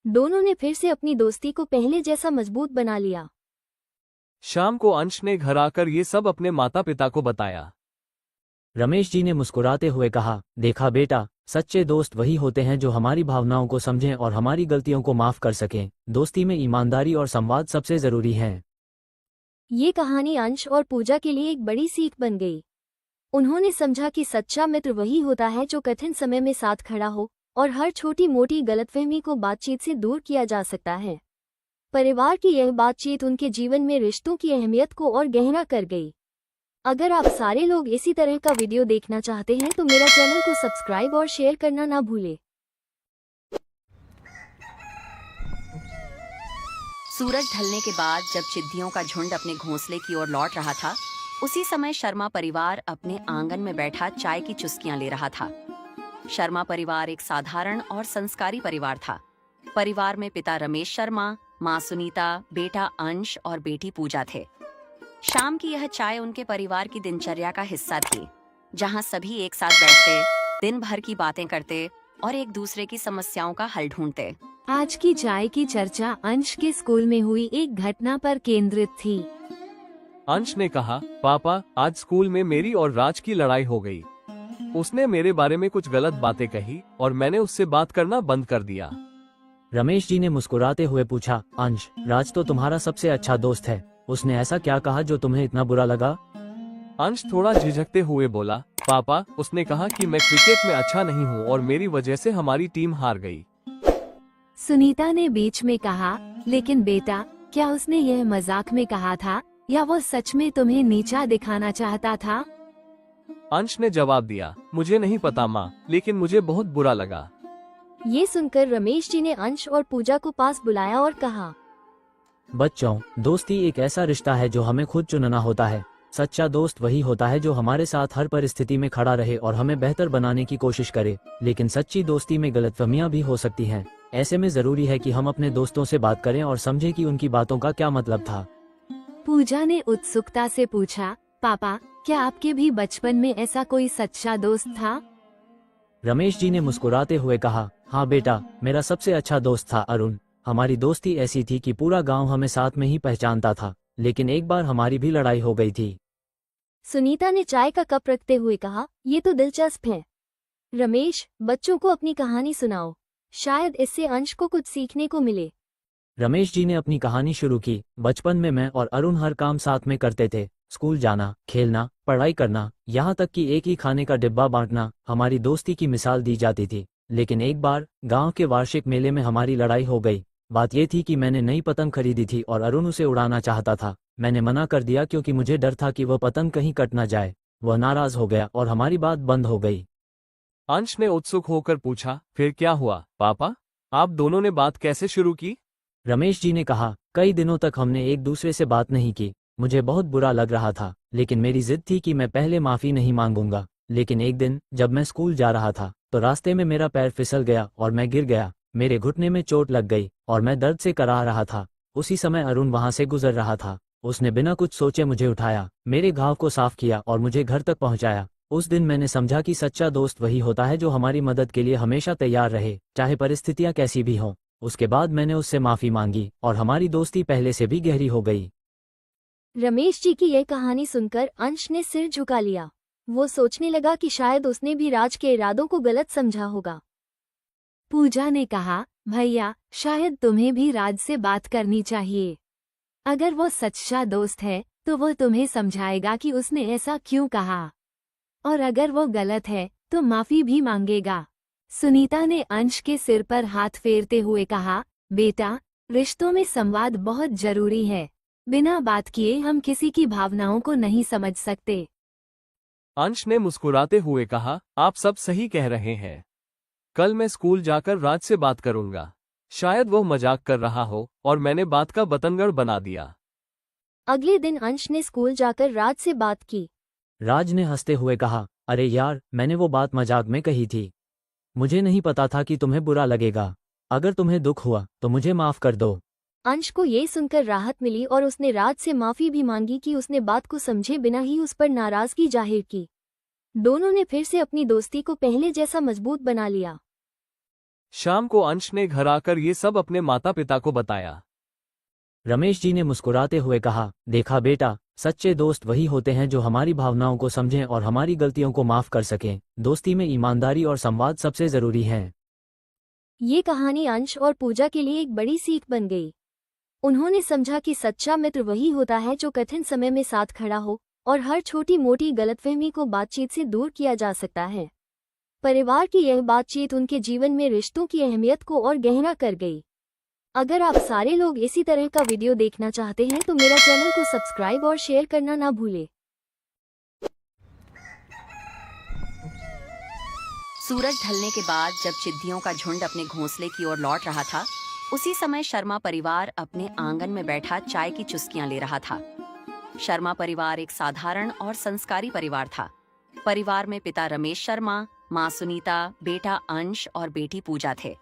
दोनों ने फिर से अपनी दोस्ती को पहले जैसा मजबूत बना लिया। शाम को अंश ने घर आकर ये सब अपने माता पिता को बताया। रमेश जी ने मुस्कुराते हुए कहा, देखा बेटा, सच्चे दोस्त वही होते हैं जो हमारी भावनाओं को समझें और हमारी गलतियों को माफ कर सकें। दोस्ती में ईमानदारी और संवाद सबसे जरूरी है। ये कहानी अंश और पूजा के लिए एक बड़ी सीख बन गई। उन्होंने समझा कि सच्चा मित्र वही होता है जो कठिन समय में साथ खड़ा हो और हर छोटी मोटी गलतफहमी को बातचीत से दूर किया जा सकता है। परिवार की यह बातचीत उनके जीवन में रिश्तों की अहमियत को और गहरा कर गई। अगर आप सारे लोग इसी तरह का वीडियो देखना चाहते हैं तो मेरा चैनल को सब्सक्राइब और शेयर करना ना भूलें। सूरज ढलने के बाद जब चिद्दियों का झुंड अपने घोंसले की ओर लौट रहा था, उसी समय शर्मा परिवार अपने आंगन में बैठा चाय की चुस्कियां ले रहा था। शर्मा परिवार एक साधारण और संस्कारी परिवार था। परिवार में पिता रमेश शर्मा, माँ सुनीता, बेटा अंश और बेटी पूजा थे। शाम की यह चाय उनके परिवार की दिनचर्या का हिस्सा थी, जहाँ सभी एक साथ बैठते, दिन भर की बातें करते और एक दूसरे की समस्याओं का हल ढूंढते। आज की चाय की चर्चा अंश के स्कूल में हुई एक घटना पर केंद्रित थी। अंश ने कहा, पापा, आज स्कूल में मेरी और राज की लड़ाई हो गई। उसने मेरे बारे में कुछ गलत बातें कही और मैंने उससे बात करना बंद कर दिया। रमेश जी ने मुस्कुराते हुए पूछा, अंश, राज तो तुम्हारा सबसे अच्छा दोस्त है। उसने ऐसा क्या कहा जो तुम्हें इतना बुरा लगा? अंश थोड़ा झिझकते हुए बोला, पापा, उसने कहा कि मैं क्रिकेट में अच्छा नहीं हूँ और मेरी वजह से हमारी टीम हार गई। सुनीता ने बीच में कहा, लेकिन बेटा, क्या उसने यह मजाक में कहा था या वो सच में तुम्हें नीचा दिखाना चाहता था? अंश ने जवाब दिया, मुझे नहीं पता माँ, लेकिन मुझे बहुत बुरा लगा। ये सुनकर रमेश जी ने अंश और पूजा को पास बुलाया और कहा, बच्चों, दोस्ती एक ऐसा रिश्ता है जो हमें खुद चुनना होता है। सच्चा दोस्त वही होता है जो हमारे साथ हर परिस्थिति में खड़ा रहे और हमें बेहतर बनाने की कोशिश करे। लेकिन सच्ची दोस्ती में गलतफहमियां भी हो सकती हैं। ऐसे में जरूरी है कि हम अपने दोस्तों से बात करें और समझें कि उनकी बातों का क्या मतलब था। पूजा ने उत्सुकता से पूछा, पापा, क्या आपके भी बचपन में ऐसा कोई सच्चा दोस्त था? रमेश जी ने मुस्कुराते हुए कहा, हाँ बेटा, मेरा सबसे अच्छा दोस्त था अरुण। हमारी दोस्ती ऐसी थी कि पूरा गांव हमें साथ में ही पहचानता था। लेकिन एक बार हमारी भी लड़ाई हो गई थी। सुनीता ने चाय का कप रखते हुए कहा, ये तो दिलचस्प है। रमेश, बच्चों को अपनी कहानी सुनाओ। शायद इससे अंश को कुछ सीखने को मिले। रमेश जी ने अपनी कहानी शुरू की। बचपन में मैं और अरुण हर काम साथ में करते थे। स्कूल जाना, खेलना, पढ़ाई करना, यहाँ तक कि एक ही खाने का डिब्बा बांटना हमारी दोस्ती की मिसाल दी जाती थी। लेकिन एक बार गांव के वार्षिक मेले में हमारी लड़ाई हो गई। बात ये थी कि मैंने नई पतंग खरीदी थी और अरुण उसे उड़ाना चाहता था। मैंने मना कर दिया क्योंकि मुझे डर था कि वह पतंग कहीं कट ना जाए। वह नाराज हो गया और हमारी बात बंद हो गई। अंश ने उत्सुक होकर पूछा, फिर क्या हुआ पापा? आप दोनों ने बात कैसे शुरू की? रमेश जी ने कहा, कई दिनों तक हमने एक दूसरे से बात नहीं की। मुझे बहुत बुरा लग रहा था, लेकिन मेरी जिद थी कि मैं पहले माफी नहीं मांगूंगा। लेकिन एक दिन जब मैं स्कूल जा रहा था तो रास्ते में मेरा पैर फिसल गया और मैं गिर गया। मेरे घुटने में चोट लग गई और मैं दर्द से कराह रहा था। उसी समय अरुण वहां से गुजर रहा था। उसने बिना कुछ सोचे मुझे उठाया, मेरे घाव को साफ किया और मुझे घर तक पहुंचाया। उस दिन मैंने समझा कि सच्चा दोस्त वही होता है जो हमारी मदद के लिए हमेशा तैयार रहे, चाहे परिस्थितियां कैसी भी हों। उसके बाद मैंने उससे माफी मांगी और हमारी दोस्ती पहले से भी गहरी हो गई। रमेश जी की यह कहानी सुनकर अंश ने सिर झुका लिया। वो सोचने लगा कि शायद उसने भी राज के इरादों को गलत समझा होगा। पूजा ने कहा, भैया शायद तुम्हें भी राज से बात करनी चाहिए। अगर वो सच्चा दोस्त है तो वो तुम्हें समझाएगा कि उसने ऐसा क्यों कहा, और अगर वो गलत है तो माफी भी मांगेगा। सुनीता ने अंश के सिर पर हाथ फेरते हुए कहा, बेटा रिश्तों में संवाद बहुत जरूरी है। बिना बात किए हम किसी की भावनाओं को नहीं समझ सकते। अंश ने मुस्कुराते हुए कहा, आप सब सही कह रहे हैं। कल मैं स्कूल जाकर राज से बात करूंगा। शायद वो मजाक कर रहा हो और मैंने बात का बतंगड़ बना दिया। अगले दिन अंश ने स्कूल जाकर राज से बात की। राज ने हंसते हुए कहा, अरे यार, मैंने वो बात मजाक में कही थी। मुझे नहीं पता था कि तुम्हें बुरा लगेगा। अगर तुम्हें दुख हुआ तो मुझे माफ कर दो। अंश को ये सुनकर राहत मिली और उसने राज से माफी भी मांगी कि उसने बात को समझे बिना ही उस पर नाराजगी जाहिर की। दोनों ने फिर से अपनी दोस्ती को पहले जैसा मजबूत बना लिया। शाम को अंश ने घर आकर ये सब अपने माता पिता को बताया। रमेश जी ने मुस्कुराते हुए कहा, देखा बेटा, सच्चे दोस्त वही होते हैं जो हमारी भावनाओं को समझें और हमारी गलतियों को माफ कर सकें। दोस्ती में ईमानदारी और संवाद सबसे जरूरी है। ये कहानी अंश और पूजा के लिए एक बड़ी सीख बन गई। उन्होंने समझा कि सच्चा मित्र वही होता है जो कठिन समय में साथ खड़ा हो और हर छोटी मोटी गलतफहमी को बातचीत से दूर किया जा सकता है। परिवार की यह बातचीत उनके जीवन में रिश्तों की अहमियत को और गहरा कर गई। अगर आप सारे लोग इसी तरह का वीडियो देखना चाहते हैं तो मेरा चैनल को सब्सक्राइब और शेयर करना ना भूलें। सूरज ढलने के बाद जब चिद्दियों का झुंड अपने घोंसले की ओर लौट रहा था, उसी समय शर्मा परिवार अपने आंगन में बैठा चाय की चुस्कियां ले रहा था। शर्मा परिवार एक साधारण और संस्कारी परिवार था। परिवार में पिता रमेश शर्मा, माँ सुनीता, बेटा अंश और बेटी पूजा थे।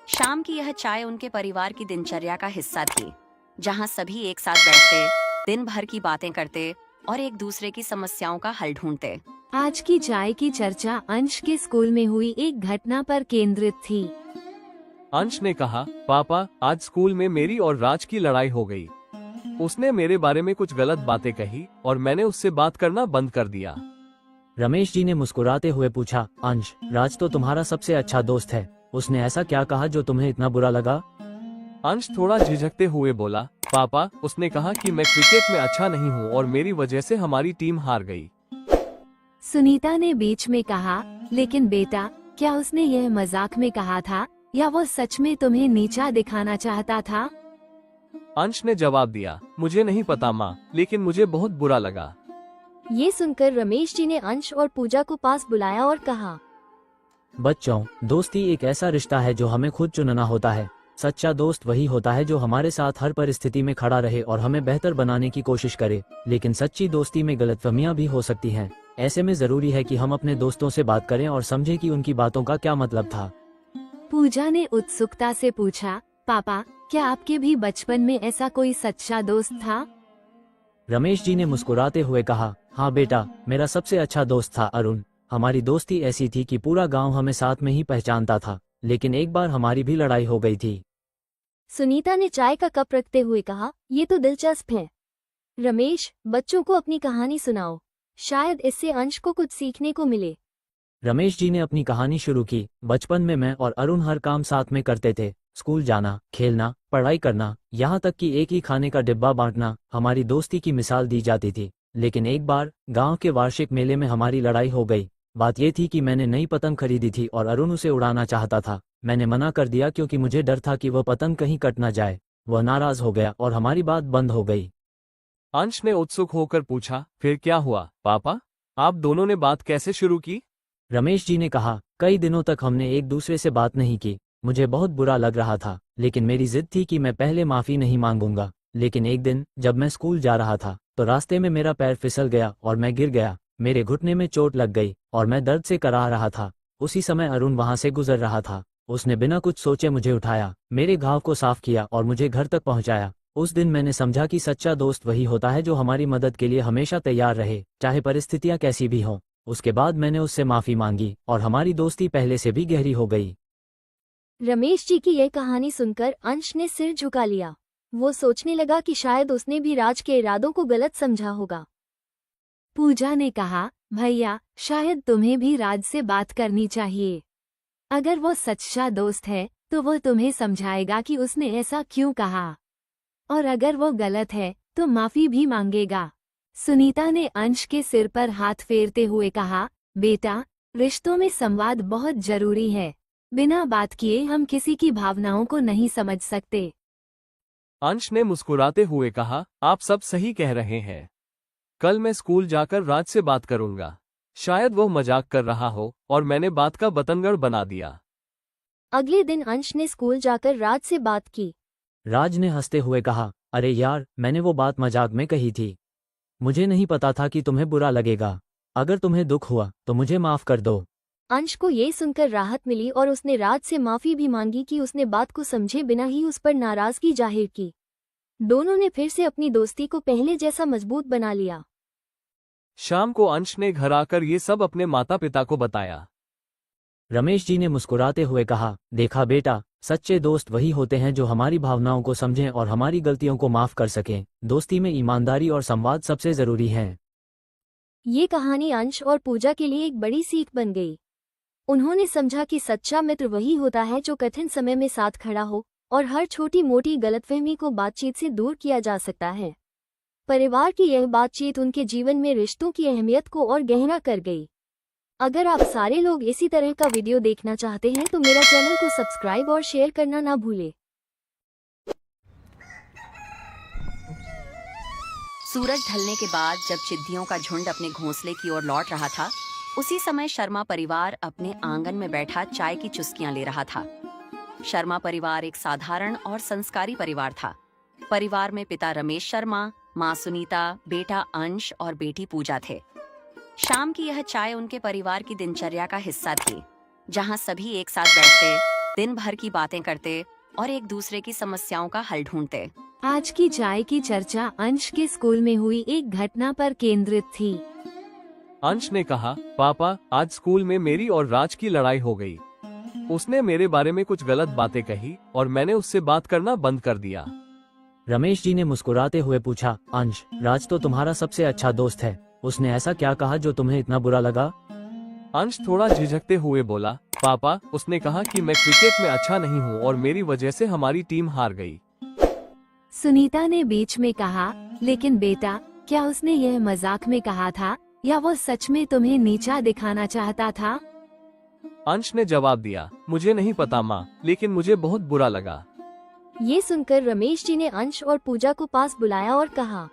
शाम की यह चाय उनके परिवार की दिनचर्या का हिस्सा थी, जहाँ सभी एक साथ बैठते, दिन भर की बातें करते और एक दूसरे की समस्याओं का हल ढूंढते। आज की चाय की चर्चा अंश के स्कूल में हुई एक घटना पर केंद्रित थी। अंश ने कहा, पापा आज स्कूल में मेरी और राज की लड़ाई हो गई। उसने मेरे बारे में कुछ गलत बातें कही और मैंने उससे बात करना बंद कर दिया। रमेश जी ने मुस्कुराते हुए पूछा, अंश, राज तो तुम्हारा सबसे अच्छा दोस्त है। उसने ऐसा क्या कहा जो तुम्हें इतना बुरा लगा? अंश थोड़ा झिझकते हुए बोला, पापा उसने कहा कि मैं क्रिकेट में अच्छा नहीं हूँ और मेरी वजह से हमारी टीम हार गई। सुनीता ने बीच में कहा, लेकिन बेटा क्या उसने यह मजाक में कहा था या वो सच में तुम्हें नीचा दिखाना चाहता था? अंश ने जवाब दिया, मुझे नहीं पता माँ, लेकिन मुझे बहुत बुरा लगा। ये सुनकर रमेश जी ने अंश और पूजा को पास बुलाया और कहा, बच्चों, दोस्ती एक ऐसा रिश्ता है जो हमें खुद चुनना होता है। सच्चा दोस्त वही होता है जो हमारे साथ हर परिस्थिति में खड़ा रहे और हमें बेहतर बनाने की कोशिश करे। लेकिन सच्ची दोस्ती में गलतफहमियां भी हो सकती हैं। ऐसे में जरूरी है कि हम अपने दोस्तों से बात करें और समझें कि उनकी बातों का क्या मतलब था। पूजा ने उत्सुकता से पूछा, पापा क्या आपके भी बचपन में ऐसा कोई सच्चा दोस्त था? रमेश जी ने मुस्कुराते हुए कहा, हाँ बेटा, मेरा सबसे अच्छा दोस्त था अरुण। हमारी दोस्ती ऐसी थी कि पूरा गांव हमें साथ में ही पहचानता था। लेकिन एक बार हमारी भी लड़ाई हो गई थी। सुनीता ने चाय का कप रखते हुए कहा, ये तो दिलचस्प है। रमेश, बच्चों को अपनी कहानी सुनाओ, शायद इससे अंश को कुछ सीखने को मिले। रमेश जी ने अपनी कहानी शुरू की। बचपन में मैं और अरुण हर काम साथ में करते थे। स्कूल जाना, खेलना, पढ़ाई करना, यहाँ तक कि एक ही खाने का डिब्बा बांटना हमारी दोस्ती की मिसाल दी जाती थी। लेकिन एक बार गांव के वार्षिक मेले में हमारी लड़ाई हो गई। बात ये थी कि मैंने नई पतंग खरीदी थी और अरुण उसे उड़ाना चाहता था। मैंने मना कर दिया क्योंकि मुझे डर था कि वह पतंग कहीं कट ना जाए। वह नाराज हो गया और हमारी बात बंद हो गई। अंश ने उत्सुक होकर पूछा, फिर क्या हुआ पापा? आप दोनों ने बात कैसे शुरू की? रमेश जी ने कहा, कई दिनों तक हमने एक दूसरे से बात नहीं की। मुझे बहुत बुरा लग रहा था, लेकिन मेरी जिद थी कि मैं पहले माफी नहीं मांगूंगा। लेकिन एक दिन जब मैं स्कूल जा रहा था तो रास्ते में मेरा पैर फिसल गया और मैं गिर गया। मेरे घुटने में चोट लग गई और मैं दर्द से कराह रहा था। उसी समय अरुण वहां से गुजर रहा था। उसने बिना कुछ सोचे मुझे उठाया, मेरे घाव को साफ किया और मुझे घर तक पहुंचाया। उस दिन मैंने समझा कि सच्चा दोस्त वही होता है जो हमारी मदद के लिए हमेशा तैयार रहे, चाहे परिस्थितियां कैसी भी हों। उसके बाद मैंने उससे माफी मांगी और हमारी दोस्ती पहले से भी गहरी हो गई। रमेश जी की यह कहानी सुनकर अंश ने सिर झुका लिया। वो सोचने लगा कि शायद उसने भी राज के इरादों को गलत समझा होगा। पूजा ने कहा, भैया शायद तुम्हें भी राज से बात करनी चाहिए। अगर वो सच्चा दोस्त है तो वो तुम्हें समझाएगा कि उसने ऐसा क्यों कहा, और अगर वो गलत है तो माफी भी मांगेगा। सुनीता ने अंश के सिर पर हाथ फेरते हुए कहा, बेटा रिश्तों में संवाद बहुत जरूरी है। बिना बात किए हम किसी की भावनाओं को नहीं समझ सकते। अंश ने मुस्कुराते हुए कहा, आप सब सही कह रहे हैं। कल मैं स्कूल जाकर राज से बात करूंगा। शायद वो मजाक कर रहा हो और मैंने बात का बतंगड़ बना दिया। अगले दिन अंश ने स्कूल जाकर राज से बात की। राज ने हंसते हुए कहा, अरे यार, मैंने वो बात मजाक में कही थी। मुझे नहीं पता था कि तुम्हें बुरा लगेगा। अगर तुम्हें दुख हुआ तो मुझे माफ कर दो। अंश को ये सुनकर राहत मिली और उसने राज से माफी भी मांगी कि उसने बात को समझे बिना ही उस पर नाराजगी जाहिर की। दोनों ने फिर से अपनी दोस्ती को पहले जैसा मजबूत बना लिया। शाम को अंश ने घर आकर ये सब अपने माता पिता को बताया। रमेश जी ने मुस्कुराते हुए कहा, देखा बेटा, सच्चे दोस्त वही होते हैं जो हमारी भावनाओं को समझें और हमारी गलतियों को माफ कर सकें। दोस्ती में ईमानदारी और संवाद सबसे जरूरी है। ये कहानी अंश और पूजा के लिए एक बड़ी सीख बन गई। उन्होंने समझा कि सच्चा मित्र वही होता है जो कठिन समय में साथ खड़ा हो और हर छोटी मोटी गलतफहमी को बातचीत से दूर किया जा सकता है। परिवार की यह बातचीत उनके जीवन में रिश्तों की अहमियत को और गहरा कर गई। अगर आप सारे लोग इसी तरह का वीडियो देखना चाहते हैं तो मेरा चैनल को सब्सक्राइब और शेयर करना ना भूलें। सूरज ढलने के बाद जब चिद्दियों का झुंड अपने घोंसले की ओर लौट रहा था, उसी समय शर्मा परिवार अपने आंगन में बैठा चाय की चुस्कियां ले रहा था। शर्मा परिवार एक साधारण और संस्कारी परिवार था। परिवार में पिता रमेश शर्मा, माँ सुनीता, बेटा अंश और बेटी पूजा थे। शाम की यह चाय उनके परिवार की दिनचर्या का हिस्सा थी, जहाँ सभी एक साथ बैठते, दिन भर की बातें करते और एक दूसरे की समस्याओं का हल ढूंढते। आज की चाय की चर्चा अंश के स्कूल में हुई एक घटना पर केंद्रित थी। अंश ने कहा, पापा आज स्कूल में मेरी और राज की लड़ाई हो गई। उसने मेरे बारे में कुछ गलत बातें कही और मैंने उससे बात करना बंद कर दिया। रमेश जी ने मुस्कुराते हुए पूछा, अंश, राज तो तुम्हारा सबसे अच्छा दोस्त है। उसने ऐसा क्या कहा जो तुम्हें इतना बुरा लगा? अंश थोड़ा झिझकते हुए बोला, पापा उसने कहा कि मैं क्रिकेट में अच्छा नहीं हूँ और मेरी वजह से हमारी टीम हार गई। सुनीता ने बीच में कहा, लेकिन बेटा क्या उसने यह मजाक में कहा था या वो सच में तुम्हें नीचा दिखाना चाहता था? अंश ने जवाब दिया, मुझे नहीं पता माँ, लेकिन मुझे बहुत बुरा लगा। ये सुनकर रमेश जी ने अंश और पूजा को पास बुलाया और कहा,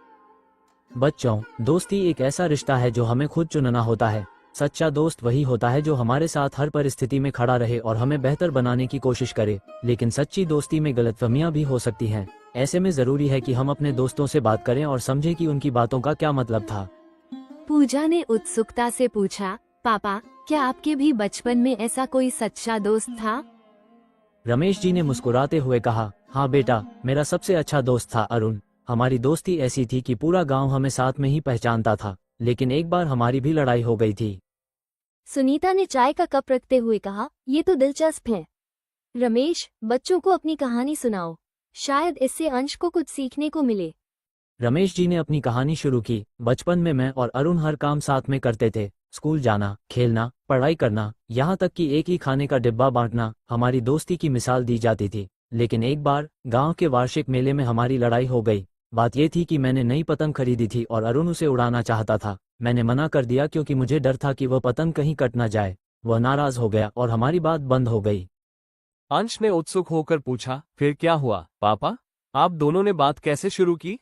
बच्चों, दोस्ती एक ऐसा रिश्ता है जो हमें खुद चुनना होता है। सच्चा दोस्त वही होता है जो हमारे साथ हर परिस्थिति में खड़ा रहे और हमें बेहतर बनाने की कोशिश करे। लेकिन सच्ची दोस्ती में गलतफहमियां भी हो सकती हैं। ऐसे में जरूरी है कि हम अपने दोस्तों से बात करें और समझें कि उनकी बातों का क्या मतलब था। पूजा ने उत्सुकता से पूछा, पापा क्या आपके भी बचपन में ऐसा कोई सच्चा दोस्त था? रमेश जी ने मुस्कुराते हुए कहा, हाँ बेटा, मेरा सबसे अच्छा दोस्त था अरुण। हमारी दोस्ती ऐसी थी कि पूरा गांव हमें साथ में ही पहचानता था। लेकिन एक बार हमारी भी लड़ाई हो गई थी। सुनीता ने चाय का कप रखते हुए कहा, ये तो दिलचस्प है। रमेश, बच्चों को अपनी कहानी सुनाओ, शायद इससे अंश को कुछ सीखने को मिले। रमेश जी ने अपनी कहानी शुरू की। बचपन में मैं और अरुण हर काम साथ में करते थे। स्कूल जाना, खेलना, पढ़ाई करना, यहाँ तक कि एक ही खाने का डिब्बा बांटना हमारी दोस्ती की मिसाल दी जाती थी। लेकिन एक बार गांव के वार्षिक मेले में हमारी लड़ाई हो गई। बात ये थी कि मैंने नई पतंग खरीदी थी और अरुण उसे उड़ाना चाहता था। मैंने मना कर दिया क्योंकि मुझे डर था कि वह पतंग कहीं कट ना जाए। वह नाराज हो गया और हमारी बात बंद हो गई। अंश ने उत्सुक होकर पूछा, फिर क्या हुआ पापा? आप दोनों ने बात कैसे शुरू की?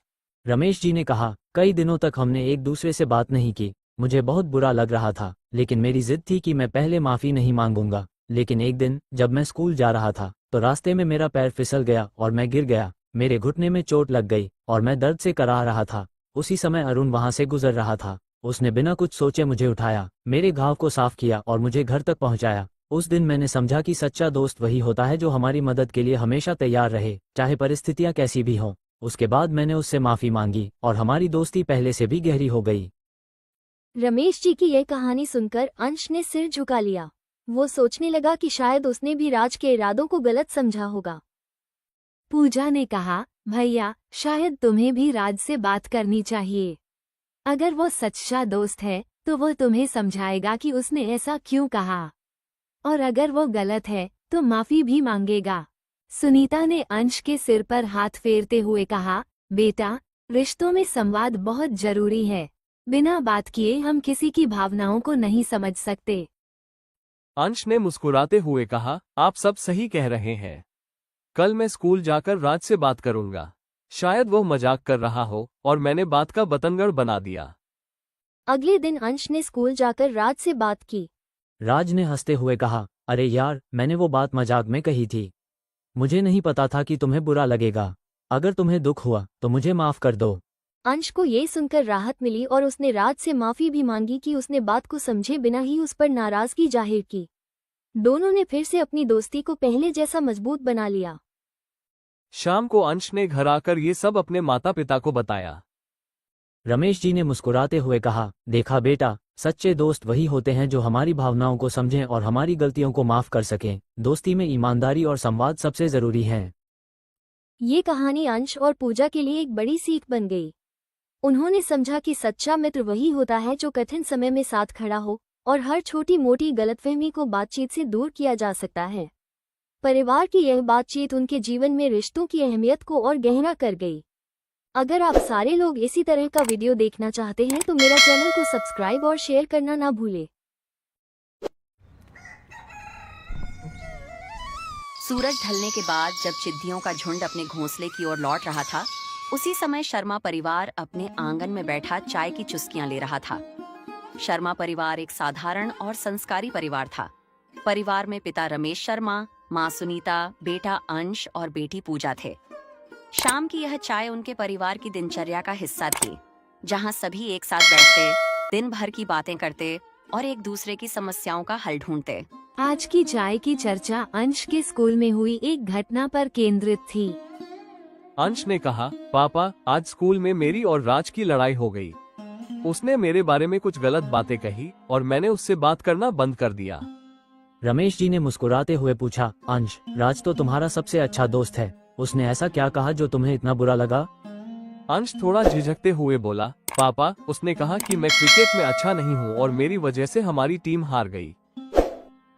रमेश जी ने कहा, कई दिनों तक हमने एक दूसरे से बात नहीं की। मुझे बहुत बुरा लग रहा था, लेकिन मेरी जिद थी कि मैं पहले माफी नहीं मांगूंगा। लेकिन एक दिन जब मैं स्कूल जा रहा था तो रास्ते में मेरा पैर फिसल गया और मैं गिर गया। मेरे घुटने में चोट लग गई और मैं दर्द से कराह रहा था। उसी समय अरुण वहां से गुजर रहा था। उसने बिना कुछ सोचे मुझे उठाया, मेरे घाव को साफ किया और मुझे घर तक पहुंचाया। उस दिन मैंने समझा कि सच्चा दोस्त वही होता है जो हमारी मदद के लिए हमेशा तैयार रहे, चाहे परिस्थितियां कैसी भी हों। उसके बाद मैंने उससे माफी मांगी और हमारी दोस्ती पहले से भी गहरी हो गई। रमेश जी की यह कहानी सुनकर अंश ने सिर झुका लिया। वो सोचने लगा कि शायद उसने भी राज के इरादों को गलत समझा होगा। पूजा ने कहा, भैया शायद तुम्हें भी राज से बात करनी चाहिए। अगर वो सच्चा दोस्त है तो वो तुम्हें समझाएगा कि उसने ऐसा क्यों कहा, और अगर वो गलत है तो माफी भी मांगेगा। सुनीता ने अंश के सिर पर हाथ फेरते हुए कहा, बेटा रिश्तों में संवाद बहुत जरूरी है। बिना बात किए हम किसी की भावनाओं को नहीं समझ सकते। अंश ने मुस्कुराते हुए कहा, आप सब सही कह रहे हैं। कल मैं स्कूल जाकर राज से बात करूंगा। शायद वो मजाक कर रहा हो और मैंने बात का बतंगड़ बना दिया। अगले दिन अंश ने स्कूल जाकर राज से बात की। राज ने हंसते हुए कहा, अरे यार, मैंने वो बात मजाक में कही थी। मुझे नहीं पता था कि तुम्हें बुरा लगेगा। अगर तुम्हें दुख हुआ तो मुझे माफ कर दो। अंश को ये सुनकर राहत मिली और उसने राज से माफी भी मांगी कि उसने बात को समझे बिना ही उस पर नाराजगी जाहिर की। दोनों ने फिर से अपनी दोस्ती को पहले जैसा मजबूत बना लिया। शाम को अंश ने घर आकर ये सब अपने माता पिता को बताया। रमेश जी ने मुस्कुराते हुए कहा, देखा बेटा, सच्चे दोस्त वही होते हैं जो हमारी भावनाओं को समझें और हमारी गलतियों को माफ कर सकें। दोस्ती में ईमानदारी और संवाद सबसे जरूरी है। ये कहानी अंश और पूजा के लिए एक बड़ी सीख बन गई। उन्होंने समझा कि सच्चा मित्र वही होता है जो कठिन समय में साथ खड़ा हो और हर छोटी मोटी गलतफहमी को बातचीत से दूर किया जा सकता है। परिवार की यह बातचीत उनके जीवन में रिश्तों की अहमियत को और गहरा कर गई। अगर आप सारे लोग इसी तरह का वीडियो देखना चाहते हैं तो मेरा चैनल को सब्सक्राइब और शेयर करना ना भूलें। सूरज ढलने के बाद जब चिद्दियों का झुंड अपने घोंसले की ओर लौट रहा था, उसी समय शर्मा परिवार अपने आंगन में बैठा चाय की चुस्कियां ले रहा था। शर्मा परिवार एक साधारण और संस्कारी परिवार था। परिवार में पिता रमेश शर्मा, माँ सुनीता, बेटा अंश और बेटी पूजा थे। शाम की यह चाय उनके परिवार की दिनचर्या का हिस्सा थी, जहाँ सभी एक साथ बैठते, दिन भर की बातें करते और एक दूसरे की समस्याओं का हल ढूंढते। आज की चाय की चर्चा अंश के स्कूल में हुई एक घटना पर केंद्रित थी। अंश ने कहा, पापा आज स्कूल में मेरी और राज की लड़ाई हो गई। उसने मेरे बारे में कुछ गलत बातें कही और मैंने उससे बात करना बंद कर दिया। रमेश जी ने मुस्कुराते हुए पूछा, अंश, राज तो तुम्हारा सबसे अच्छा दोस्त है। उसने ऐसा क्या कहा जो तुम्हें इतना बुरा लगा? अंश थोड़ा झिझकते हुए बोला, पापा उसने कहा कि मैं क्रिकेट में अच्छा नहीं हूँ और मेरी वजह से हमारी टीम हार गई।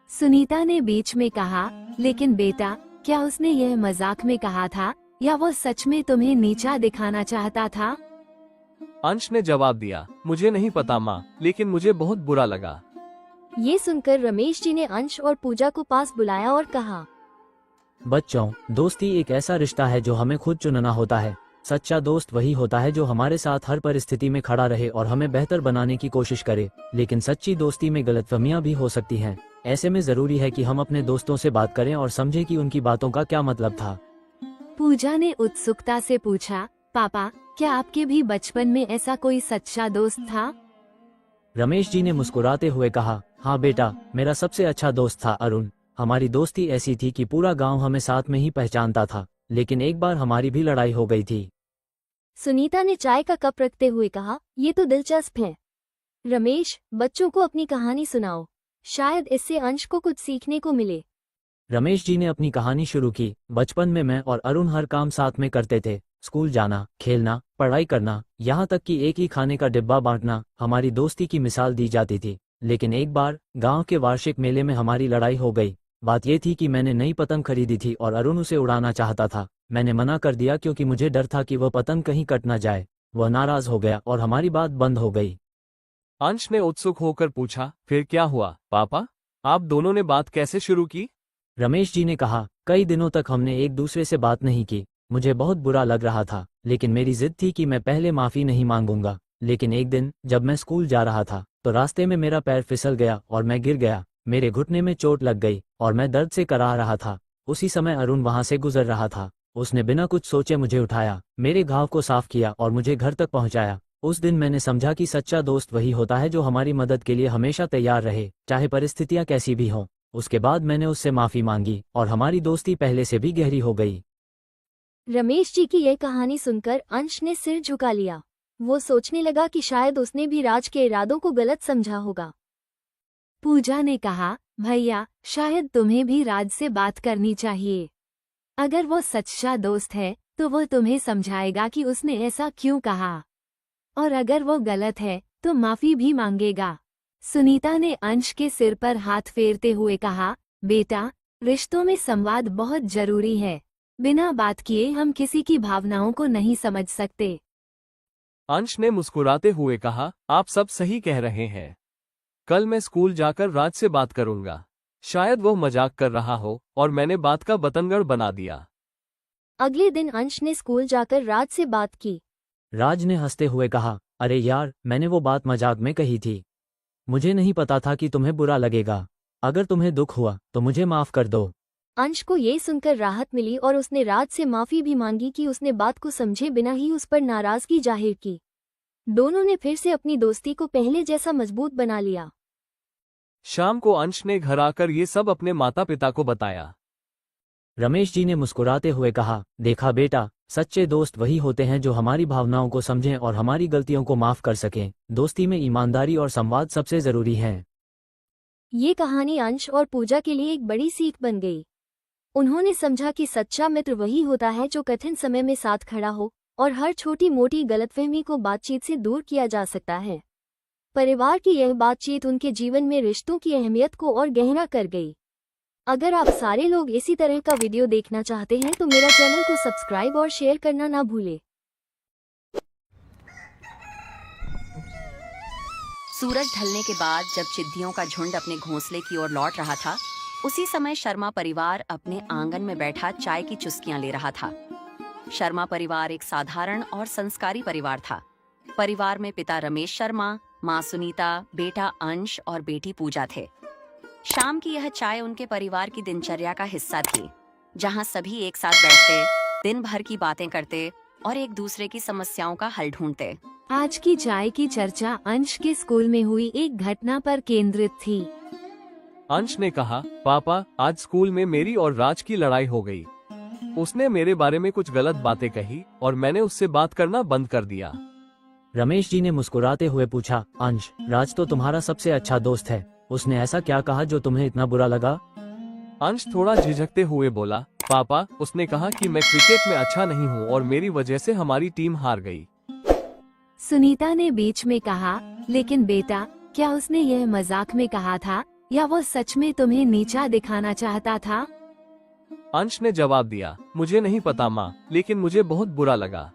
सुनीता ने बीच में कहा, लेकिन बेटा क्या उसने यह मजाक में कहा था या वो सच में तुम्हें नीचा दिखाना चाहता था? अंश ने जवाब दिया, मुझे नहीं पता माँ, लेकिन मुझे बहुत बुरा लगा। ये सुनकर रमेश जी ने अंश और पूजा को पास बुलाया और कहा, बच्चों, दोस्ती एक ऐसा रिश्ता है जो हमें खुद चुनना होता है। सच्चा दोस्त वही होता है जो हमारे साथ हर परिस्थिति में खड़ा रहे और हमें बेहतर बनाने की कोशिश करे। लेकिन सच्ची दोस्ती में गलतफहमियां भी हो सकती हैं। ऐसे में जरूरी है कि हम अपने दोस्तों से बात करें और समझें कि उनकी बातों का क्या मतलब था। पूजा ने उत्सुकता से पूछा, पापा क्या आपके भी बचपन में ऐसा कोई सच्चा दोस्त था? रमेश जी ने मुस्कुराते हुए कहा, हाँ बेटा, मेरा सबसे अच्छा दोस्त था अरुण। हमारी दोस्ती ऐसी थी कि पूरा गांव हमें साथ में ही पहचानता था। लेकिन एक बार हमारी भी लड़ाई हो गई थी। सुनीता ने चाय का कप रखते हुए कहा, ये तो दिलचस्प है। रमेश, बच्चों को अपनी कहानी सुनाओ, शायद इससे अंश को कुछ सीखने को मिले। रमेश जी ने अपनी कहानी शुरू की। बचपन में मैं और अरुण हर काम साथ में करते थे। स्कूल जाना, खेलना, पढ़ाई करना, यहाँ तक कि एक ही खाने का डिब्बा बांटना हमारी दोस्ती की मिसाल दी जाती थी। लेकिन एक बार गांव के वार्षिक मेले में हमारी लड़ाई हो गई। बात ये थी कि मैंने नई पतंग खरीदी थी और अरुण उसे उड़ाना चाहता था। मैंने मना कर दिया क्योंकि मुझे डर था कि वह पतंग कहीं कट ना जाए। वह नाराज हो गया और हमारी बात बंद हो गई। अंश ने उत्सुक होकर पूछा, फिर क्या हुआ पापा? आप दोनों ने बात कैसे शुरू की? रमेश जी ने कहा, कई दिनों तक हमने एक दूसरे से बात नहीं की। मुझे बहुत बुरा लग रहा था, लेकिन मेरी जिद थी कि मैं पहले माफी नहीं मांगूंगा। लेकिन एक दिन जब मैं स्कूल जा रहा था तो रास्ते में मेरा पैर फिसल गया और मैं गिर गया। मेरे घुटने में चोट लग गई और मैं दर्द से कराह रहा था। उसी समय अरुण वहां से गुजर रहा था। उसने बिना कुछ सोचे मुझे उठाया, मेरे घाव को साफ किया और मुझे घर तक पहुंचाया। उस दिन मैंने समझा कि सच्चा दोस्त वही होता है जो हमारी मदद के लिए हमेशा तैयार रहे, चाहे परिस्थितियां कैसी भी हों। उसके बाद मैंने उससे माफी मांगी और हमारी दोस्ती पहले से भी गहरी हो गई। रमेश जी की यह कहानी सुनकर अंश ने सिर झुका लिया। वो सोचने लगा कि शायद उसने भी राज के इरादों को गलत समझा होगा। पूजा ने कहा, भैया शायद तुम्हें भी राज से बात करनी चाहिए। अगर वो सच्चा दोस्त है तो वो तुम्हें समझाएगा कि उसने ऐसा क्यों कहा, और अगर वो गलत है तो माफी भी मांगेगा। सुनीता ने अंश के सिर पर हाथ फेरते हुए कहा, बेटा रिश्तों में संवाद बहुत जरूरी है। बिना बात किए हम किसी की भावनाओं को नहीं समझ सकते। अंश ने मुस्कुराते हुए कहा, आप सब सही कह रहे हैं। कल मैं स्कूल जाकर राज से बात करूंगा। शायद वो मजाक कर रहा हो और मैंने बात का बतंगड़ बना दिया। अगले दिन अंश ने स्कूल जाकर राज से बात की। राज ने हंसते हुए कहा, अरे यार, मैंने वो बात मजाक में कही थी। मुझे नहीं पता था कि तुम्हें बुरा लगेगा। अगर तुम्हें दुख हुआ तो मुझे माफ कर दो। अंश को ये सुनकर राहत मिली और उसने राज से माफी भी मांगी कि उसने बात को समझे बिना ही उस पर नाराजगी जाहिर की। दोनों ने फिर से अपनी दोस्ती को पहले जैसा मजबूत बना लिया। शाम को अंश ने घर आकर ये सब अपने माता पिता को बताया। रमेश जी ने मुस्कुराते हुए कहा, देखा बेटा, सच्चे दोस्त वही होते हैं जो हमारी भावनाओं को समझें और हमारी गलतियों को माफ कर सकें। दोस्ती में ईमानदारी और संवाद सबसे जरूरी है। ये कहानी अंश और पूजा के लिए एक बड़ी सीख बन गई। उन्होंने समझा कि सच्चा मित्र वही होता है जो कठिन समय में साथ खड़ा हो और हर छोटी मोटी गलतफहमी को बातचीत से दूर किया जा सकता है। परिवार की यह बातचीत उनके जीवन में रिश्तों की अहमियत को और गहरा कर गई। अगर आप सारे लोग इसी तरह का वीडियो देखना चाहते हैं तो मेरा चैनल को सब्सक्राइब और शेयर करना ना भूलें। सूरज ढलने के बाद जब चिद्दियों का झुंड अपने घोंसले की ओर लौट रहा था, उसी समय शर्मा परिवार अपने आंगन में बैठा चाय की चुस्कियां ले रहा था। शर्मा परिवार एक साधारण और संस्कारी परिवार था। परिवार में पिता रमेश शर्मा, माँ सुनीता, बेटा अंश और बेटी पूजा थे। शाम की यह चाय उनके परिवार की दिनचर्या का हिस्सा थी, जहाँ सभी एक साथ बैठते, दिन भर की बातें करते और एक दूसरे की समस्याओं का हल ढूंढते। आज की चाय की चर्चा अंश के स्कूल में हुई एक घटना पर केंद्रित थी। अंश ने कहा, पापा आज स्कूल में मेरी और राज की लड़ाई हो गई। उसने मेरे बारे में कुछ गलत बातें कही और मैंने उससे बात करना बंद कर दिया। रमेश जी ने मुस्कुराते हुए पूछा, अंश, राज तो तुम्हारा सबसे अच्छा दोस्त है। उसने ऐसा क्या कहा जो तुम्हें इतना बुरा लगा? अंश थोड़ा झिझकते हुए बोला, पापा उसने कहा कि मैं क्रिकेट में अच्छा नहीं हूँ और मेरी वजह से हमारी टीम हार गई। सुनीता ने बीच में कहा, लेकिन बेटा क्या उसने यह मजाक में कहा था या वो सच में तुम्हें नीचा दिखाना चाहता था? अंश ने जवाब दिया, मुझे नहीं पता माँ, लेकिन मुझे बहुत बुरा लगा।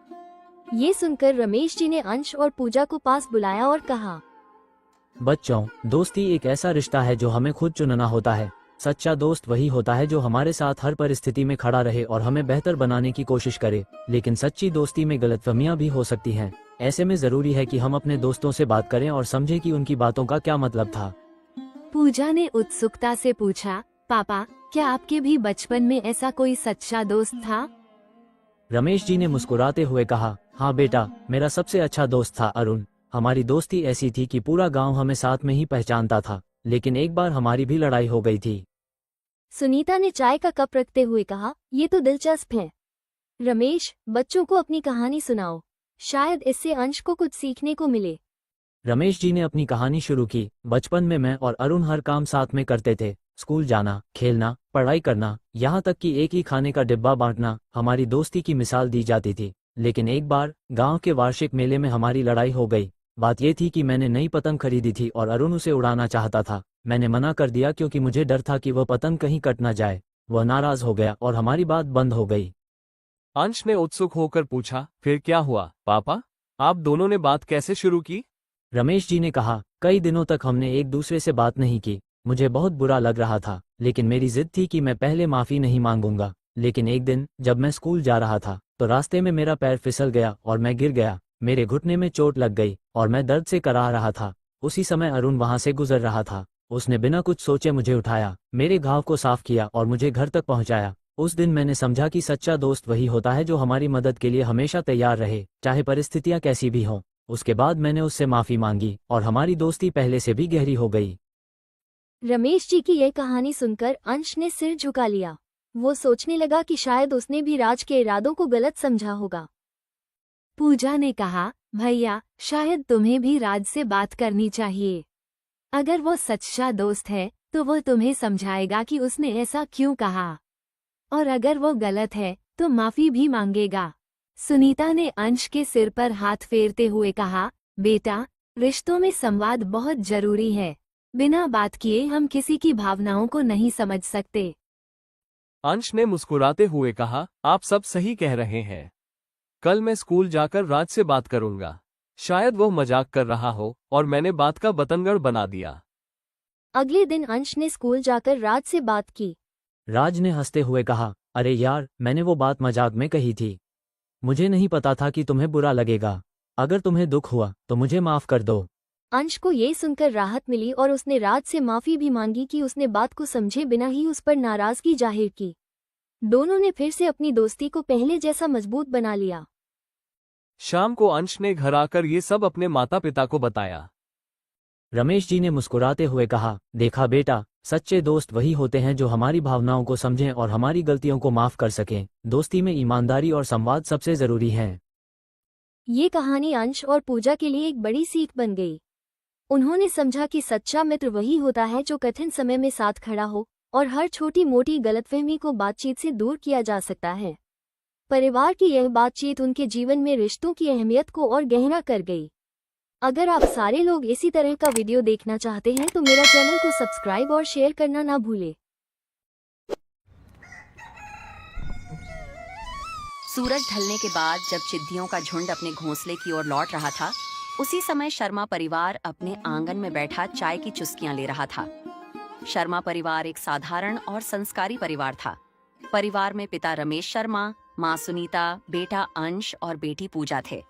ये सुनकर रमेश जी ने अंश और पूजा को पास बुलाया और कहा, बच्चों, दोस्ती एक ऐसा रिश्ता है जो हमें खुद चुनना होता है। सच्चा दोस्त वही होता है जो हमारे साथ हर परिस्थिति में खड़ा रहे और हमें बेहतर बनाने की कोशिश करे। लेकिन सच्ची दोस्ती में गलतफहमियां भी हो सकती हैं। ऐसे में जरूरी है कि हम अपने दोस्तों से बात करें और समझें कि उनकी बातों का क्या मतलब था। पूजा ने उत्सुकता से पूछा, पापा क्या आपके भी बचपन में ऐसा कोई सच्चा दोस्त था? रमेश जी ने मुस्कुराते हुए कहा, हाँ बेटा, मेरा सबसे अच्छा दोस्त था अरुण। हमारी दोस्ती ऐसी थी कि पूरा गांव हमें साथ में ही पहचानता था। लेकिन एक बार हमारी भी लड़ाई हो गई थी। सुनीता ने चाय का कप रखते हुए कहा, ये तो दिलचस्प है। रमेश, बच्चों को अपनी कहानी सुनाओ, शायद इससे अंश को कुछ सीखने को मिले। रमेश जी ने अपनी कहानी शुरू की। बचपन में मैं और अरुण हर काम साथ में करते थे। स्कूल जाना, खेलना, पढ़ाई करना, यहाँ तक कि एक ही खाने का डिब्बा बांटना हमारी दोस्ती की मिसाल दी जाती थी। लेकिन एक बार गांव के वार्षिक मेले में हमारी लड़ाई हो गई। बात ये थी कि मैंने नई पतंग खरीदी थी और अरुण उसे उड़ाना चाहता था। मैंने मना कर दिया क्योंकि मुझे डर था कि वह पतंग कहीं कट ना जाए। वह नाराज हो गया और हमारी बात बंद हो गई। अंश ने उत्सुक होकर पूछा, फिर क्या हुआ पापा? आप दोनों ने बात कैसे शुरू की? रमेश जी ने कहा, कई दिनों तक हमने एक दूसरे से बात नहीं की। मुझे बहुत बुरा लग रहा था, लेकिन मेरी जिद थी कि मैं पहले माफी नहीं मांगूंगा। लेकिन एक दिन जब मैं स्कूल जा रहा था तो रास्ते में मेरा पैर फिसल गया और मैं गिर गया। मेरे घुटने में चोट लग गई और मैं दर्द से कराह रहा था। उसी समय अरुण वहां से गुजर रहा था। उसने बिना कुछ सोचे मुझे उठाया, मेरे घाव को साफ किया और मुझे घर तक पहुंचाया। उस दिन मैंने समझा कि सच्चा दोस्त वही होता है जो हमारी मदद के लिए हमेशा तैयार रहे, चाहे परिस्थितियां कैसी भी हों। उसके बाद मैंने उससे माफी मांगी और हमारी दोस्ती पहले से भी गहरी हो गई। रमेश जी की यह कहानी सुनकर अंश ने सिर झुका लिया। वो सोचने लगा कि शायद उसने भी राज के इरादों को गलत समझा होगा। पूजा ने कहा, भैया शायद तुम्हें भी राज से बात करनी चाहिए। अगर वो सच्चा दोस्त है तो वो तुम्हें समझाएगा कि उसने ऐसा क्यों कहा, और अगर वो गलत है तो माफी भी मांगेगा। सुनीता ने अंश के सिर पर हाथ फेरते हुए कहा, बेटा रिश्तों में संवाद बहुत जरूरी है। बिना बात किए हम किसी की भावनाओं को नहीं समझ सकते। अंश ने मुस्कुराते हुए कहा, आप सब सही कह रहे हैं। कल मैं स्कूल जाकर राज से बात करूंगा। शायद वो मजाक कर रहा हो और मैंने बात का बतंगड़ बना दिया। अगले दिन अंश ने स्कूल जाकर राज से बात की। राज ने हंसते हुए कहा, अरे यार, मैंने वो बात मजाक में कही थी। मुझे नहीं पता था कि तुम्हें बुरा लगेगा। अगर तुम्हें दुख हुआ तो मुझे माफ कर दो। अंश को ये सुनकर राहत मिली और उसने राज से माफी भी मांगी कि उसने बात को समझे बिना ही उस पर नाराजगी जाहिर की। दोनों ने फिर से अपनी दोस्ती को पहले जैसा मजबूत बना लिया। शाम को अंश ने घर आकर ये सब अपने माता पिता को बताया। रमेश जी ने मुस्कुराते हुए कहा, देखा बेटा, सच्चे दोस्त वही होते हैं जो हमारी भावनाओं को समझें और हमारी गलतियों को माफ कर सकें। दोस्ती में ईमानदारी और संवाद सबसे जरूरी है। ये कहानी अंश और पूजा के लिए एक बड़ी सीख बन गई। उन्होंने समझा कि सच्चा मित्र वही होता है जो कठिन समय में साथ खड़ा हो और हर छोटी मोटी गलतफहमी को बातचीत से दूर किया जा सकता है। परिवार की यह बातचीत उनके जीवन में रिश्तों की अहमियत को और गहरा कर गई। अगर आप सारे लोग इसी तरह का वीडियो देखना चाहते हैं तो मेरा चैनल को सब्सक्राइब और शेयर करना ना भूलें। सूरज ढलने के बाद जब चिद्दियों का झुंड अपने घोंसले की ओर लौट रहा था, उसी समय शर्मा परिवार अपने आंगन में बैठा चाय की चुस्कियां ले रहा था। शर्मा परिवार एक साधारण और संस्कारी परिवार था। परिवार में पिता रमेश शर्मा, माँ सुनीता, बेटा अंश और बेटी पूजा थे।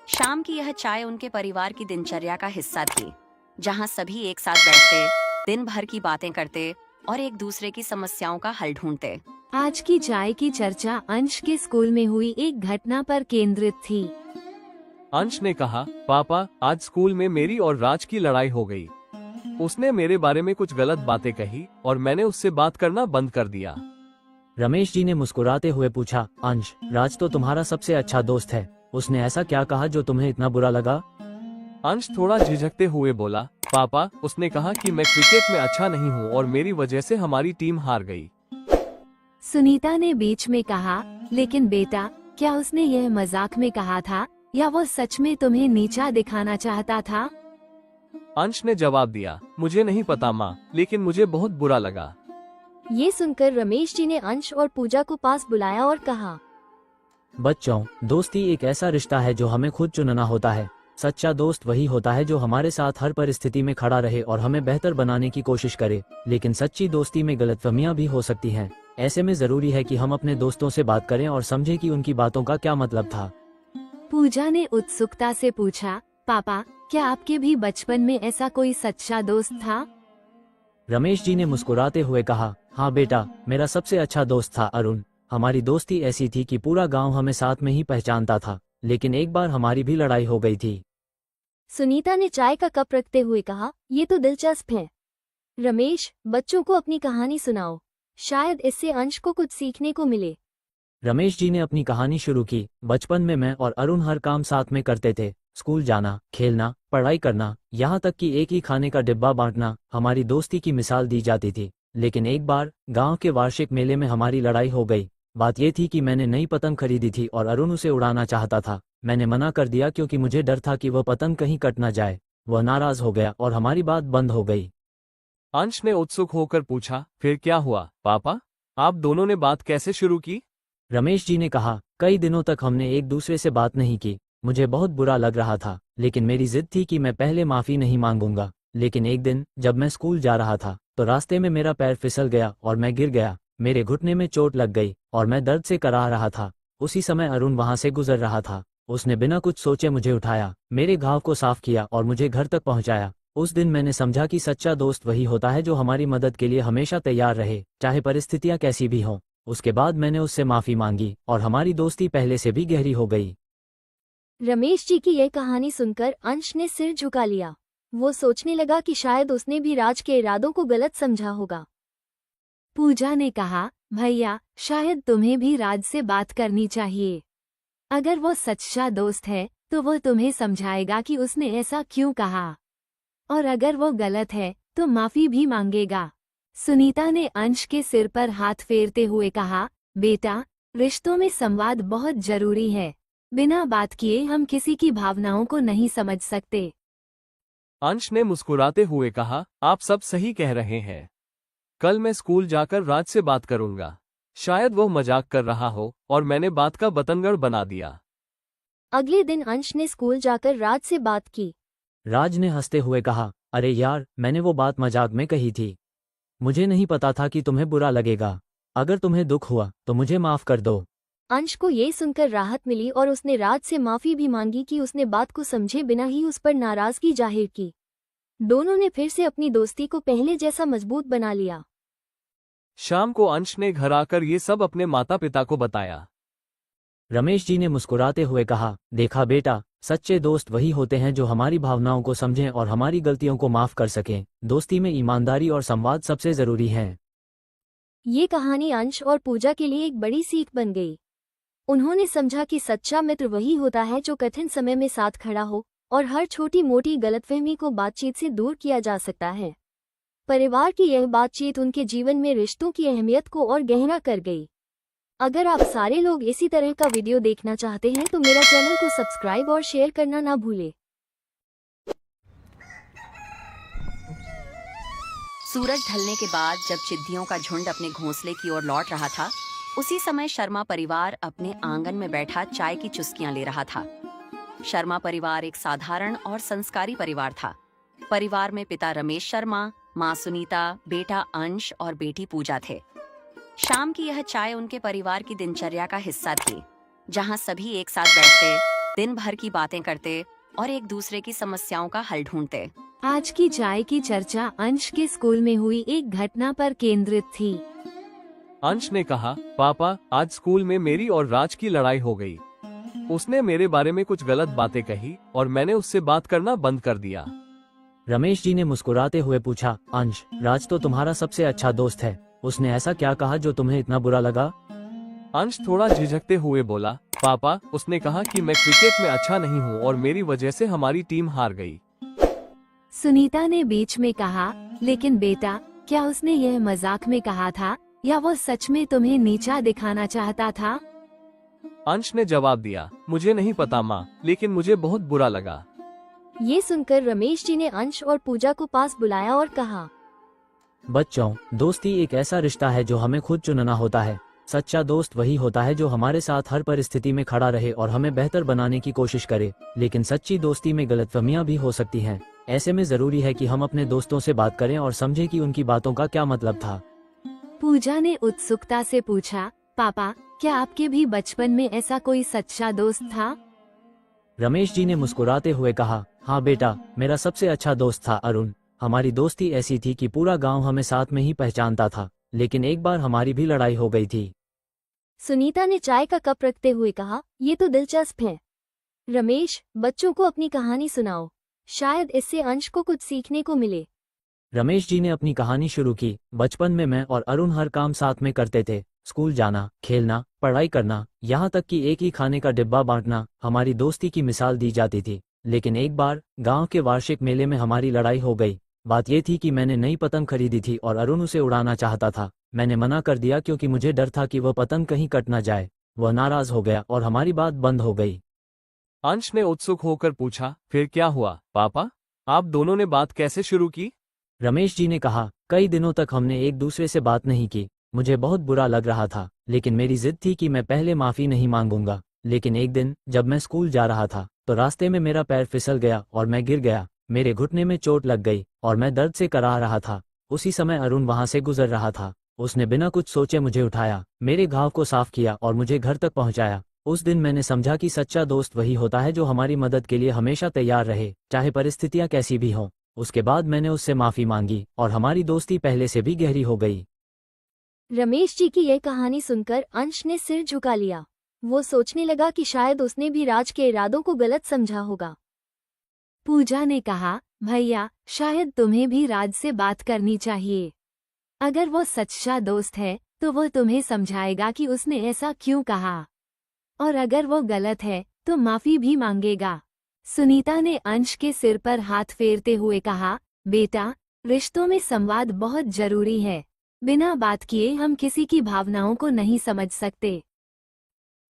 शाम की यह चाय उनके परिवार की दिनचर्या का हिस्सा थी, जहाँ सभी एक साथ बैठते, दिन भर की बातें करते और एक दूसरे की समस्याओं का हल ढूंढते। आज की चाय की चर्चा अंश के स्कूल में हुई एक घटना पर केंद्रित थी। अंश ने कहा, पापा आज स्कूल में मेरी और राज की लड़ाई हो गई। उसने मेरे बारे में कुछ गलत बातें कही और मैंने उससे बात करना बंद कर दिया। रमेश जी ने मुस्कुराते हुए पूछा, अंश, राज तो तुम्हारा सबसे अच्छा दोस्त है। उसने ऐसा क्या कहा जो तुम्हें इतना बुरा लगा? अंश थोड़ा झिझकते हुए बोला, पापा उसने कहा कि मैं क्रिकेट में अच्छा नहीं हूँ और मेरी वजह से हमारी टीम हार गई। सुनीता ने बीच में कहा, लेकिन बेटा क्या उसने यह मजाक में कहा था या वो सच में तुम्हें नीचा दिखाना चाहता था? अंश ने जवाब दिया, मुझे नहीं पता माँ, लेकिन मुझे बहुत बुरा लगा। ये सुनकर रमेश जी ने अंश और पूजा को पास बुलाया और कहा, बच्चों, दोस्ती एक ऐसा रिश्ता है जो हमें खुद चुनना होता है। सच्चा दोस्त वही होता है जो हमारे साथ हर परिस्थिति में खड़ा रहे और हमें बेहतर बनाने की कोशिश करे। लेकिन सच्ची दोस्ती में गलतफहमियां भी हो सकती हैं। ऐसे में जरूरी है कि हम अपने दोस्तों से बात करें और समझें कि उनकी बातों का क्या मतलब था। पूजा ने उत्सुकता से पूछा, पापा क्या आपके भी बचपन में ऐसा कोई सच्चा दोस्त था? रमेश जी ने मुस्कुराते हुए कहा, हाँ बेटा, मेरा सबसे अच्छा दोस्त था अरुण। हमारी दोस्ती ऐसी थी कि पूरा गांव हमें साथ में ही पहचानता था। लेकिन एक बार हमारी भी लड़ाई हो गई थी। सुनीता ने चाय का कप रखते हुए कहा, ये तो दिलचस्प है। रमेश, बच्चों को अपनी कहानी सुनाओ, शायद इससे अंश को कुछ सीखने को मिले। रमेश जी ने अपनी कहानी शुरू की। बचपन में मैं और अरुण हर काम साथ में करते थे। स्कूल जाना, खेलना, पढ़ाई करना, यहाँ तक कि एक ही खाने का डिब्बा बांटना हमारी दोस्ती की मिसाल दी जाती थी। लेकिन एक बार गांव के वार्षिक मेले में हमारी लड़ाई हो गई। बात ये थी कि मैंने नई पतंग खरीदी थी और अरुण उसे उड़ाना चाहता था। मैंने मना कर दिया क्योंकि मुझे डर था कि वह पतंग कहीं कट ना जाए। वह नाराज हो गया और हमारी बात बंद हो गई। अंश ने उत्सुक होकर पूछा, फिर क्या हुआ पापा? आप दोनों ने बात कैसे शुरू की? रमेश जी ने कहा, कई दिनों तक हमने एक दूसरे से बात नहीं की। मुझे बहुत बुरा लग रहा था, लेकिन मेरी जिद थी कि मैं पहले माफी नहीं मांगूंगा। लेकिन एक दिन जब मैं स्कूल जा रहा था तो रास्ते में मेरा पैर फिसल गया और मैं गिर गया। मेरे घुटने में चोट लग गई और मैं दर्द से कराह रहा था। उसी समय अरुण वहां से गुजर रहा था। उसने बिना कुछ सोचे मुझे उठाया, मेरे घाव को साफ किया और मुझे घर तक पहुंचाया। उस दिन मैंने समझा कि सच्चा दोस्त वही होता है जो हमारी मदद के लिए हमेशा तैयार रहे, चाहे परिस्थितियां कैसी भी हों। उसके बाद मैंने उससे माफी मांगी और हमारी दोस्ती पहले से भी गहरी हो गई। रमेश जी की यह कहानी सुनकर अंश ने सिर झुका लिया। वो सोचने लगा कि शायद उसने भी राज के इरादों को गलत समझा होगा। पूजा ने कहा, भैया शायद तुम्हें भी राज से बात करनी चाहिए। अगर वो सच्चा दोस्त है तो वो तुम्हें समझाएगा कि उसने ऐसा क्यों कहा, और अगर वो गलत है तो माफी भी मांगेगा। सुनीता ने अंश के सिर पर हाथ फेरते हुए कहा, बेटा रिश्तों में संवाद बहुत जरूरी है। बिना बात किए हम किसी की भावनाओं को नहीं समझ सकते। अंश ने मुस्कुराते हुए कहा, आप सब सही कह रहे हैं। कल मैं स्कूल जाकर राज से बात करूंगा। शायद वो मजाक कर रहा हो और मैंने बात का बतंगड़ बना दिया। अगले दिन अंश ने स्कूल जाकर राज से बात की। राज ने हंसते हुए कहा, अरे यार, मैंने वो बात मजाक में कही थी। मुझे नहीं पता था कि तुम्हें बुरा लगेगा। अगर तुम्हें दुख हुआ तो मुझे माफ कर दो। अंश को ये सुनकर राहत मिली और उसने राज से माफी भी मांगी कि उसने बात को समझे बिना ही उस पर नाराजगी जाहिर की। दोनों ने फिर से अपनी दोस्ती को पहले जैसा मजबूत बना लिया। शाम को अंश ने घर आकर ये सब अपने माता पिता को बताया। रमेश जी ने मुस्कुराते हुए कहा, देखा बेटा, सच्चे दोस्त वही होते हैं जो हमारी भावनाओं को समझें और हमारी गलतियों को माफ कर सकें। दोस्ती में ईमानदारी और संवाद सबसे जरूरी है। ये कहानी अंश और पूजा के लिए एक बड़ी सीख बन गई। उन्होंने समझा कि सच्चा मित्र वही होता है जो कठिन समय में साथ खड़ा हो और हर छोटी मोटी गलतफहमी को बातचीत से दूर किया जा सकता है। परिवार की यह बातचीत उनके जीवन में रिश्तों की अहमियत को और गहरा कर गई। अगर आप सारे लोग इसी तरह का वीडियो देखना चाहते हैं तो मेरा चैनल को सब्सक्राइब और शेयर करना ना भूलें। सूरज ढलने के बाद जब चिद्दियों का झुंड अपने घोंसले की ओर लौट रहा था, उसी समय शर्मा परिवार अपने आंगन में बैठा चाय की चुस्कियां ले रहा था। शर्मा परिवार एक साधारण और संस्कारी परिवार था। परिवार में पिता रमेश शर्मा, माँ सुनीता, बेटा अंश और बेटी पूजा थे। शाम की यह चाय उनके परिवार की दिनचर्या का हिस्सा थी, जहाँ सभी एक साथ बैठते, दिन भर की बातें करते और एक दूसरे की समस्याओं का हल ढूंढते। आज की चाय की चर्चा अंश के स्कूल में हुई एक घटना पर केंद्रित थी। अंश ने कहा, पापा आज स्कूल में मेरी और राज की लड़ाई हो गई। उसने मेरे बारे में कुछ गलत बातें कही और मैंने उससे बात करना बंद कर दिया। रमेश जी ने मुस्कुराते हुए पूछा, अंश, राज तो तुम्हारा सबसे अच्छा दोस्त है। उसने ऐसा क्या कहा जो तुम्हें इतना बुरा लगा? अंश थोड़ा झिझकते हुए बोला, पापा उसने कहा कि मैं क्रिकेट में अच्छा नहीं हूँ और मेरी वजह से हमारी टीम हार गई। सुनीता ने बीच में कहा, लेकिन बेटा क्या उसने यह मजाक में कहा था या वो सच में तुम्हें नीचा दिखाना चाहता था? अंश ने जवाब दिया, मुझे नहीं पता माँ, लेकिन मुझे बहुत बुरा लगा। ये सुनकर रमेश जी ने अंश और पूजा को पास बुलाया और कहा, बच्चों, दोस्ती एक ऐसा रिश्ता है जो हमें खुद चुनना होता है। सच्चा दोस्त वही होता है जो हमारे साथ हर परिस्थिति में खड़ा रहे और हमें बेहतर बनाने की कोशिश करे। लेकिन सच्ची दोस्ती में गलतफहमियां भी हो सकती हैं। ऐसे में जरूरी है कि हम अपने दोस्तों से बात करें और समझें कि उनकी बातों का क्या मतलब था। पूजा ने उत्सुकता से पूछा, पापा क्या आपके भी बचपन में ऐसा कोई सच्चा दोस्त था? रमेश जी ने मुस्कुराते हुए कहा, हाँ बेटा, मेरा सबसे अच्छा दोस्त था अरुण। हमारी दोस्ती ऐसी थी कि पूरा गांव हमें साथ में ही पहचानता था। लेकिन एक बार हमारी भी लड़ाई हो गई थी। सुनीता ने चाय का कप रखते हुए कहा, ये तो दिलचस्प है। रमेश, बच्चों को अपनी कहानी सुनाओ, शायद इससे अंश को कुछ सीखने को मिले। रमेश जी ने अपनी कहानी शुरू की। बचपन में मैं और अरुण हर काम साथ में करते थे। स्कूल जाना, खेलना, पढ़ाई करना, यहाँ तक कि एक ही खाने का डिब्बा बांटना हमारी दोस्ती की मिसाल दी जाती थी। लेकिन एक बार गांव के वार्षिक मेले में हमारी लड़ाई हो गई। बात यह थी कि मैंने नई पतंग खरीदी थी और अरुण उसे उड़ाना चाहता था। मैंने मना कर दिया क्योंकि मुझे डर था कि वह पतंग कहीं कट ना जाए। वह नाराज हो गया और हमारी बात बंद हो गई। अंश ने उत्सुक होकर पूछा, फिर क्या हुआ पापा? आप दोनों ने बात कैसे शुरू की? रमेश जी ने कहा, कई दिनों तक हमने एक दूसरे से बात नहीं की। मुझे बहुत बुरा लग रहा था, लेकिन मेरी जिद थी कि मैं पहले माफी नहीं मांगूंगा। लेकिन एक दिन जब मैं स्कूल जा रहा था तो रास्ते में मेरा पैर फिसल गया और मैं गिर गया। मेरे घुटने में चोट लग गई और मैं दर्द से कराह रहा था। उसी समय अरुण वहां से गुजर रहा था। उसने बिना कुछ सोचे मुझे उठाया, मेरे घाव को साफ किया और मुझे घर तक पहुंचाया। उस दिन मैंने समझा कि सच्चा दोस्त वही होता है जो हमारी मदद के लिए हमेशा तैयार रहे, चाहे परिस्थितियां कैसी भी हों। उसके बाद मैंने उससे माफी मांगी और हमारी दोस्ती पहले से भी गहरी हो गई। रमेश जी की यह कहानी सुनकर अंश ने सिर झुका लिया। वो सोचने लगा कि शायद उसने भी राज के इरादों को गलत समझा होगा। पूजा ने कहा, भैया शायद तुम्हें भी राज से बात करनी चाहिए। अगर वो सच्चा दोस्त है तो वो तुम्हें समझाएगा कि उसने ऐसा क्यों कहा, और अगर वो गलत है तो माफी भी मांगेगा। सुनीता ने अंश के सिर पर हाथ फेरते हुए कहा, बेटा रिश्तों में संवाद बहुत जरूरी है। बिना बात किए हम किसी की भावनाओं को नहीं समझ सकते।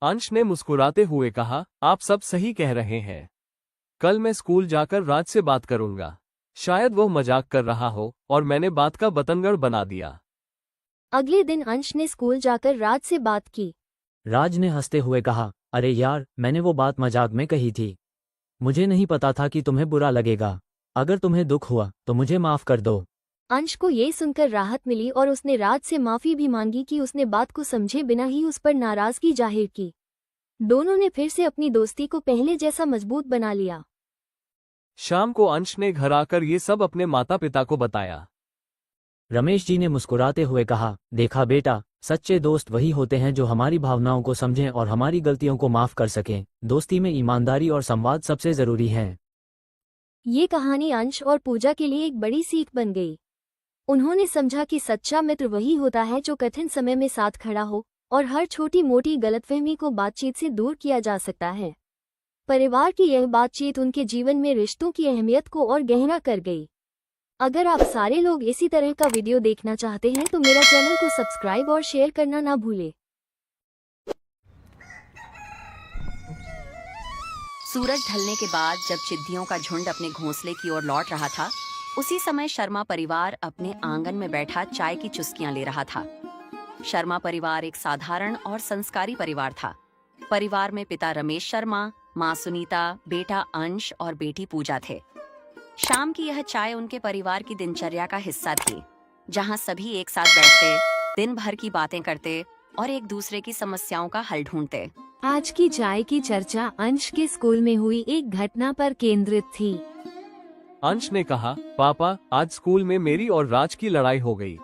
अंश ने मुस्कुराते हुए कहा, आप सब सही कह रहे हैं। कल मैं स्कूल जाकर राज से बात करूंगा। शायद वो मजाक कर रहा हो और मैंने बात का बतंगड़ बना दिया। अगले दिन अंश ने स्कूल जाकर राज से बात की। राज ने हंसते हुए कहा, अरे यार, मैंने वो बात मजाक में कही थी। मुझे नहीं पता था कि तुम्हें बुरा लगेगा। अगर तुम्हें दुख हुआ तो मुझे माफ कर दो। अंश को ये सुनकर राहत मिली और उसने राज से माफी भी मांगी कि उसने बात को समझे बिना ही उस पर नाराजगी जाहिर की। दोनों ने फिर से अपनी दोस्ती को पहले जैसा मजबूत बना लिया। शाम को अंश ने घर आकर ये सब अपने माता पिता को बताया। रमेश जी ने मुस्कुराते हुए कहा, देखा बेटा, सच्चे दोस्त वही होते हैं जो हमारी भावनाओं को समझें और हमारी गलतियों को माफ कर सकें। दोस्ती में ईमानदारी और संवाद सबसे जरूरी है। ये कहानी अंश और पूजा के लिए एक बड़ी सीख बन गई। उन्होंने समझा कि सच्चा मित्र वही होता है जो कठिन समय में साथ खड़ा हो और हर छोटी मोटी गलतफहमी को बातचीत से दूर किया जा सकता है। परिवार की यह बातचीत उनके जीवन में रिश्तों की अहमियत को और गहरा कर गई। अगर आप सारे लोग इसी तरह का वीडियो देखना चाहते हैं तो मेरा चैनल को सब्सक्राइब और शेयर करना ना भूलें। सूरज ढलने के बाद जब चिद्दियों का झुंड अपने घोंसले की ओर लौट रहा था, उसी समय शर्मा परिवार अपने आंगन में बैठा चाय की चुस्कियां ले रहा था। शर्मा परिवार एक साधारण और संस्कारी परिवार था। परिवार में पिता रमेश शर्मा, माँ सुनीता, बेटा अंश और बेटी पूजा थे। शाम की यह चाय उनके परिवार की दिनचर्या का हिस्सा थी, जहाँ सभी एक साथ बैठते, दिन भर की बातें करते और एक दूसरे की समस्याओं का हल ढूंढते। आज की चाय की चर्चा अंश के स्कूल में हुई एक घटना पर केंद्रित थी। अंश ने कहा, पापा आज स्कूल में मेरी और राज की लड़ाई हो गई।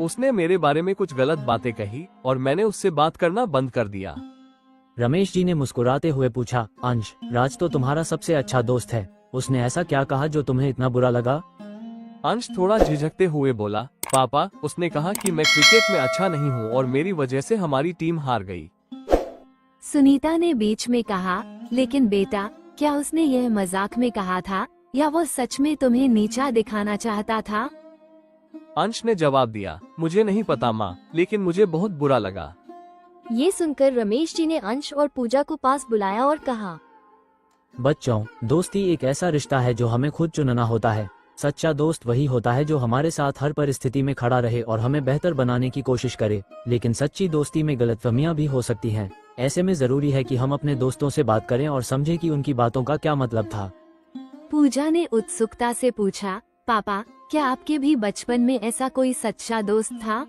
उसने मेरे बारे में कुछ गलत बातें कही और मैंने उससे बात करना बंद कर दिया। रमेश जी ने मुस्कुराते हुए पूछा, अंश, राज तो तुम्हारा सबसे अच्छा दोस्त है। उसने ऐसा क्या कहा जो तुम्हें इतना बुरा लगा? अंश थोड़ा झिझकते हुए बोला, पापा उसने कहा कि मैं क्रिकेट में अच्छा नहीं हूँ और मेरी वजह से हमारी टीम हार गई। सुनीता ने बीच में कहा, लेकिन बेटा क्या उसने यह मजाक में कहा था या वो सच में तुम्हें नीचा दिखाना चाहता था? अंश ने जवाब दिया, मुझे नहीं पता माँ, लेकिन मुझे बहुत बुरा लगा। ये सुनकर रमेश जी ने अंश और पूजा को पास बुलाया और कहा, बच्चों, दोस्ती एक ऐसा रिश्ता है जो हमें खुद चुनना होता है। सच्चा दोस्त वही होता है जो हमारे साथ हर परिस्थिति में खड़ा रहे और हमें बेहतर बनाने की कोशिश करे। लेकिन सच्ची दोस्ती में गलतफहमियां भी हो सकती हैं। ऐसे में जरूरी है कि हम अपने दोस्तों से बात करें और समझें कि उनकी बातों का क्या मतलब था। पूजा ने उत्सुकता से पूछा, पापा क्या आपके भी बचपन में ऐसा कोई सच्चा दोस्त था?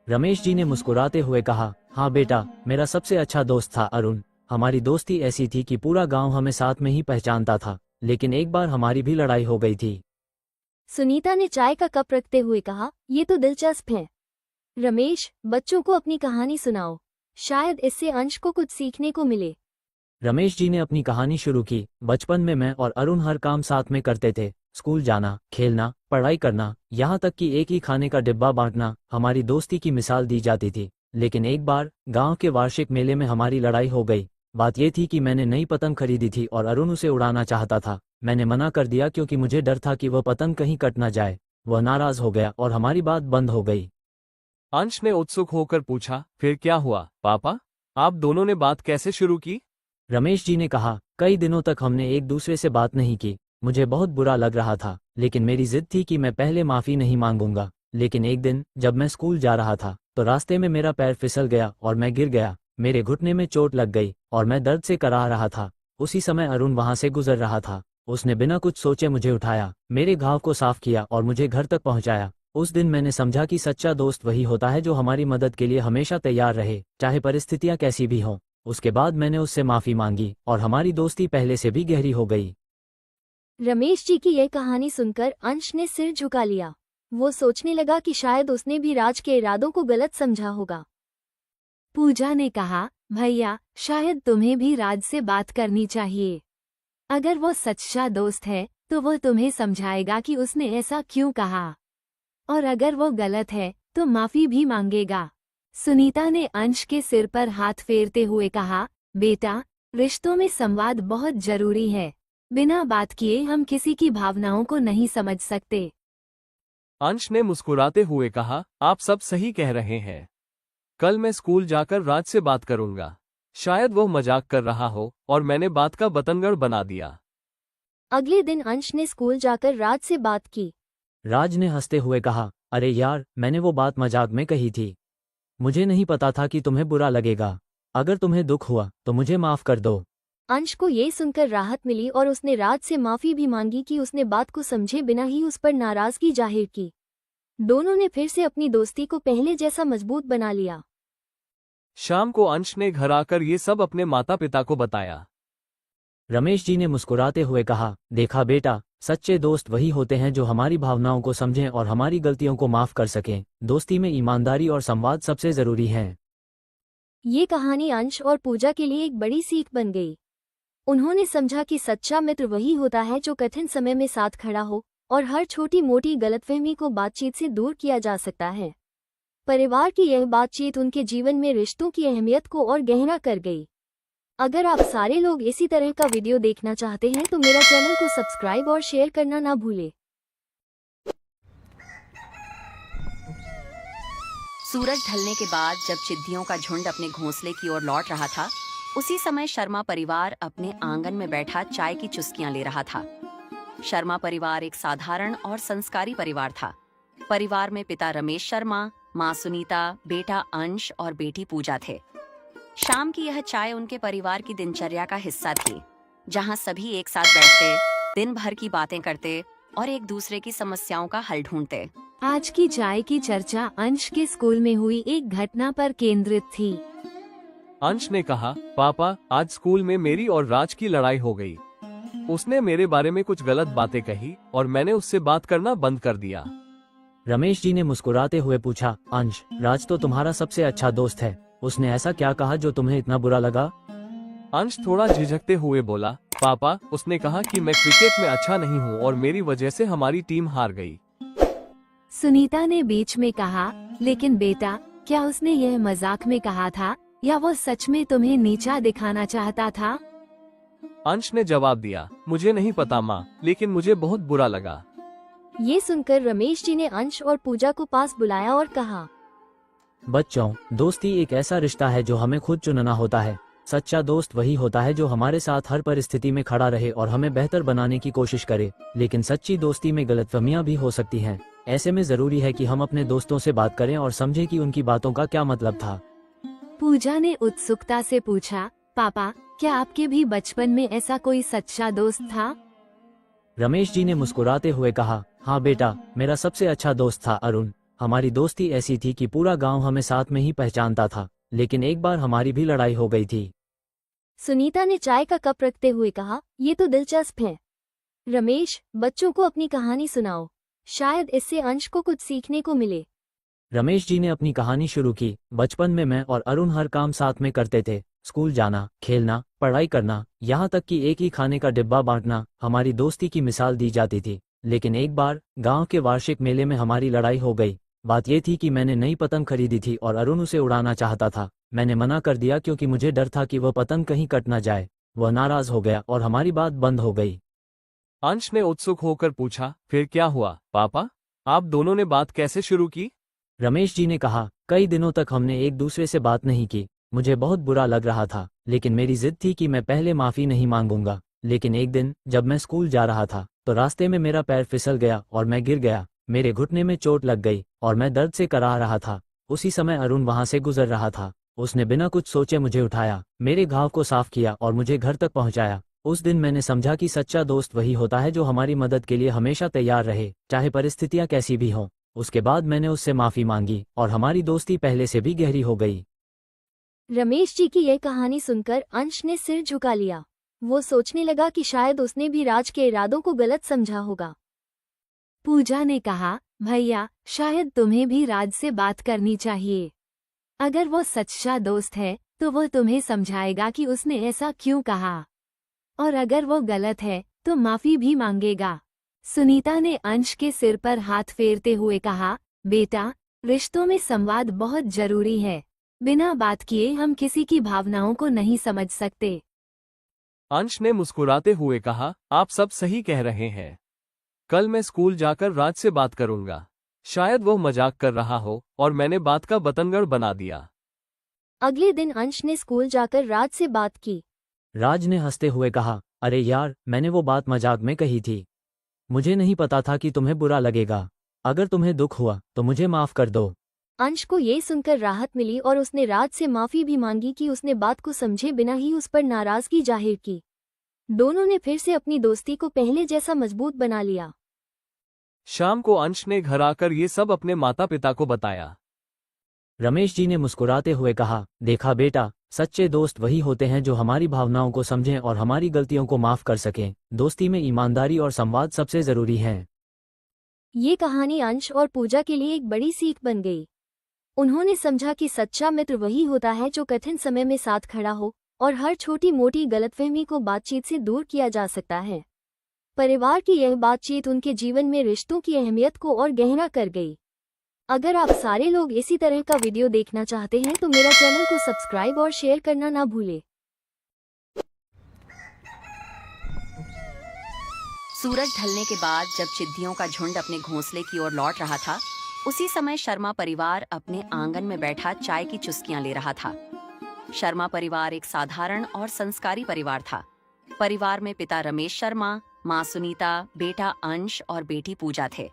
रमेश जी ने मुस्कुराते हुए कहा, हाँ बेटा, मेरा सबसे अच्छा दोस्त था अरुण। हमारी दोस्ती ऐसी थी कि पूरा गांव हमें साथ में ही पहचानता था। लेकिन एक बार हमारी भी लड़ाई हो गई थी। सुनीता ने चाय का कप रखते हुए कहा, ये तो दिलचस्प है। रमेश, बच्चों को अपनी कहानी सुनाओ, शायद इससे अंश को कुछ सीखने को मिले। रमेश जी ने अपनी कहानी शुरू की। बचपन में मैं और अरुण हर काम साथ में करते थे। स्कूल जाना, खेलना, पढ़ाई करना, यहाँ तक कि एक ही खाने का डिब्बा बांटना हमारी दोस्ती की मिसाल दी जाती थी। लेकिन एक बार गांव के वार्षिक मेले में हमारी लड़ाई हो गई। बात यह थी कि मैंने नई पतंग खरीदी थी और अरुण उसे उड़ाना चाहता था। मैंने मना कर दिया क्योंकि मुझे डर था कि वह पतंग कहीं कट न जाए। वह नाराज हो गया और हमारी बात बंद हो गई। अंश ने उत्सुक होकर पूछा, फिर क्या हुआ पापा? आप दोनों ने बात कैसे शुरू की? रमेश जी ने कहा, कई दिनों तक हमने एक दूसरे से बात नहीं की। मुझे बहुत बुरा लग रहा था, लेकिन मेरी जिद थी कि मैं पहले माफ़ी नहीं मांगूंगा। लेकिन एक दिन जब मैं स्कूल जा रहा था तो रास्ते में मेरा पैर फिसल गया और मैं गिर गया। मेरे घुटने में चोट लग गई और मैं दर्द से कराह रहा था। उसी समय अरुण वहां से गुजर रहा था। उसने बिना कुछ सोचे मुझे उठाया, मेरे घाव को साफ किया और मुझे घर तक पहुंचाया। उस दिन मैंने समझा कि सच्चा दोस्त वही होता है जो हमारी मदद के लिए हमेशा तैयार रहे, चाहे परिस्थितियां कैसी भी हों। उसके बाद मैंने उससे माफ़ी मांगी और हमारी दोस्ती पहले से भी गहरी हो गई। रमेश जी की यह कहानी सुनकर अंश ने सिर झुका लिया। वो सोचने लगा कि शायद उसने भी राज के इरादों को गलत समझा होगा। पूजा ने कहा, भैया शायद तुम्हें भी राज से बात करनी चाहिए। अगर वो सच्चा दोस्त है तो वो तुम्हें समझाएगा कि उसने ऐसा क्यों कहा, और अगर वो गलत है तो माफी भी मांगेगा। सुनीता ने अंश के सिर पर हाथ फेरते हुए कहा, बेटा रिश्तों में संवाद बहुत जरूरी है। बिना बात किए हम किसी की भावनाओं को नहीं समझ सकते। अंश ने मुस्कुराते हुए कहा, आप सब सही कह रहे हैं। कल मैं स्कूल जाकर राज से बात करूंगा। शायद वो मजाक कर रहा हो और मैंने बात का बतंगड़ बना दिया। अगले दिन अंश ने स्कूल जाकर राज से बात की। राज ने हंसते हुए कहा, अरे यार, मैंने वो बात मजाक में कही थी। मुझे नहीं पता था कि तुम्हें बुरा लगेगा। अगर तुम्हें दुख हुआ तो मुझे माफ कर दो। अंश को ये सुनकर राहत मिली और उसने राज से माफी भी मांगी कि उसने बात को समझे बिना ही उस पर नाराजगी जाहिर की। दोनों ने फिर से अपनी दोस्ती को पहले जैसा मजबूत बना लिया। शाम को अंश ने घर आकर ये सब अपने माता पिता को बताया। रमेश जी ने मुस्कुराते हुए कहा, देखा बेटा, सच्चे दोस्त वही होते हैं जो हमारी भावनाओं को समझें और हमारी गलतियों को माफ कर सकें। दोस्ती में ईमानदारी और संवाद सबसे जरूरी है। ये कहानी अंश और पूजा के लिए एक बड़ी सीख बन गई। उन्होंने समझा कि सच्चा मित्र वही होता है जो कठिन समय में साथ खड़ा हो और हर छोटी मोटी गलतफहमी को बातचीत से दूर किया जा सकता है। परिवार की यह बातचीत उनके जीवन में रिश्तों की अहमियत को और गहरा कर गई। अगर आप सारे लोग इसी तरह का वीडियो देखना चाहते हैं तो मेरा चैनल को सब्सक्राइब और शेयर करना ना भूलें। सूरज ढलने के बाद जब चिद्दियों का झुंड अपने घोंसले की ओर लौट रहा था, उसी समय शर्मा परिवार अपने आंगन में बैठा चाय की चुस्कियां ले रहा था। शर्मा परिवार एक साधारण और संस्कारी परिवार था। परिवार में पिता रमेश शर्मा, माँ सुनीता, बेटा अंश और बेटी पूजा थे। शाम की यह चाय उनके परिवार की दिनचर्या का हिस्सा थी, जहाँ सभी एक साथ बैठते, दिन भर की बातें करते और एक दूसरे की समस्याओं का हल ढूंढते। आज की चाय की चर्चा अंश के स्कूल में हुई एक घटना पर केंद्रित थी। अंश ने कहा, पापा आज स्कूल में मेरी और राज की लड़ाई हो गई। उसने मेरे बारे में कुछ गलत बातें कही और मैंने उससे बात करना बंद कर दिया। रमेश जी ने मुस्कुराते हुए पूछा, अंश, राज तो तुम्हारा सबसे अच्छा दोस्त है। उसने ऐसा क्या कहा जो तुम्हें इतना बुरा लगा? अंश थोड़ा झिझकते हुए बोला, पापा उसने कहा कि मैं क्रिकेट में अच्छा नहीं हूँ और मेरी वजह से हमारी टीम हार गई। सुनीता ने बीच में कहा, लेकिन बेटा क्या उसने यह मजाक में कहा था या वो सच में तुम्हें नीचा दिखाना चाहता था? अंश ने जवाब दिया, मुझे नहीं पता माँ, लेकिन मुझे बहुत बुरा लगा। ये सुनकर रमेश जी ने अंश और पूजा को पास बुलाया और कहा, बच्चों, दोस्ती एक ऐसा रिश्ता है जो हमें खुद चुनना होता है। सच्चा दोस्त वही होता है जो हमारे साथ हर परिस्थिति में खड़ा रहे और हमें बेहतर बनाने की कोशिश करे। लेकिन सच्ची दोस्ती में गलतफहमियां भी हो सकती हैं। ऐसे में जरूरी है कि हम अपने दोस्तों से बात करें और समझें कि उनकी बातों का क्या मतलब था। पूजा ने उत्सुकता से पूछा, पापा क्या आपके भी बचपन में ऐसा कोई सच्चा दोस्त था? रमेश जी ने मुस्कुराते हुए कहा, हाँ बेटा, मेरा सबसे अच्छा दोस्त था अरुण। हमारी दोस्ती ऐसी थी कि पूरा गांव हमें साथ में ही पहचानता था। लेकिन एक बार हमारी भी लड़ाई हो गई थी। सुनीता ने चाय का कप रखते हुए कहा, ये तो दिलचस्प है। रमेश, बच्चों को अपनी कहानी सुनाओ, शायद इससे अंश को कुछ सीखने को मिले। रमेश जी ने अपनी कहानी शुरू की। बचपन में मैं और अरुण हर काम साथ में करते थे। स्कूल जाना, खेलना, पढ़ाई करना, यहाँ तक कि एक ही खाने का डिब्बा बांटना हमारी दोस्ती की मिसाल दी जाती थी। लेकिन एक बार गांव के वार्षिक मेले में हमारी लड़ाई हो गई। बात यह थी कि मैंने नई पतंग खरीदी थी और अरुण उसे उड़ाना चाहता था। मैंने मना कर दिया क्योंकि मुझे डर था कि वह पतंग कहीं कट न जाए। वह नाराज हो गया और हमारी बात बंद हो गई। अंश ने उत्सुक होकर पूछा, फिर क्या हुआ पापा? आप दोनों ने बात कैसे शुरू की? रमेश जी ने कहा, कई दिनों तक हमने एक दूसरे से बात नहीं की। मुझे बहुत बुरा लग रहा था, लेकिन मेरी जिद थी कि मैं पहले माफ़ी नहीं मांगूंगा। लेकिन एक दिन जब मैं स्कूल जा रहा था तो रास्ते में मेरा पैर फिसल गया और मैं गिर गया। मेरे घुटने में चोट लग गई और मैं दर्द से कराह रहा था। उसी समय अरुण वहां से गुजर रहा था। उसने बिना कुछ सोचे मुझे उठाया, मेरे घाव को साफ किया और मुझे घर तक पहुंचाया। उस दिन मैंने समझा कि सच्चा दोस्त वही होता है जो हमारी मदद के लिए हमेशा तैयार रहे, चाहे परिस्थितियां कैसी भी हों। उसके बाद मैंने उससे माफ़ी मांगी और हमारी दोस्ती पहले से भी गहरी हो गई। रमेश जी की यह कहानी सुनकर अंश ने सिर झुका लिया। वो सोचने लगा कि शायद उसने भी राज के इरादों को गलत समझा होगा। पूजा ने कहा, भैया शायद तुम्हें भी राज से बात करनी चाहिए। अगर वो सच्चा दोस्त है तो वो तुम्हें समझाएगा कि उसने ऐसा क्यों कहा, और अगर वो गलत है तो माफी भी मांगेगा। सुनीता ने अंश के सिर पर हाथ फेरते हुए कहा, बेटा रिश्तों में संवाद बहुत जरूरी है। बिना बात किए हम किसी की भावनाओं को नहीं समझ सकते। अंश ने मुस्कुराते हुए कहा, आप सब सही कह रहे हैं। कल मैं स्कूल जाकर राज से बात करूंगा। शायद वो मजाक कर रहा हो और मैंने बात का बतंगड़ बना दिया। अगले दिन अंश ने स्कूल जाकर राज से बात की। राज ने हंसते हुए कहा, अरे यार, मैंने वो बात मजाक में कही थी। मुझे नहीं पता था कि तुम्हें बुरा लगेगा। अगर तुम्हें दुख हुआ तो मुझे माफ कर दो। अंश को ये सुनकर राहत मिली और उसने राज से माफी भी मांगी कि उसने बात को समझे बिना ही उस पर नाराजगी जाहिर की। दोनों ने फिर से अपनी दोस्ती को पहले जैसा मजबूत बना लिया। शाम को अंश ने घर आकर ये सब अपने माता पिता को बताया। रमेश जी ने मुस्कुराते हुए कहा, देखा बेटा, सच्चे दोस्त वही होते हैं जो हमारी भावनाओं को समझें और हमारी गलतियों को माफ कर सकें। दोस्ती में ईमानदारी और संवाद सबसे जरूरी है। ये कहानी अंश और पूजा के लिए एक बड़ी सीख बन गई। उन्होंने समझा कि सच्चा मित्र वही होता है जो कठिन समय में साथ खड़ा हो और हर छोटी मोटी गलतफहमी को बातचीत से दूर किया जा सकता है। परिवार की यह बातचीत उनके जीवन में रिश्तों की अहमियत को और गहरा कर गई। अगर आप सारे लोग इसी तरह का वीडियो देखना चाहते हैं तो मेरा चैनल को सब्सक्राइब और शेयर करना ना भूलें। सूरज ढलने के बाद जब चिद्दियों का झुंड अपने घोंसले की ओर लौट रहा था, उसी समय शर्मा परिवार अपने आंगन में बैठा चाय की चुस्कियां ले रहा था। शर्मा परिवार एक साधारण और संस्कारी परिवार था। परिवार में पिता रमेश शर्मा, माँ सुनीता, बेटा अंश और बेटी पूजा थे।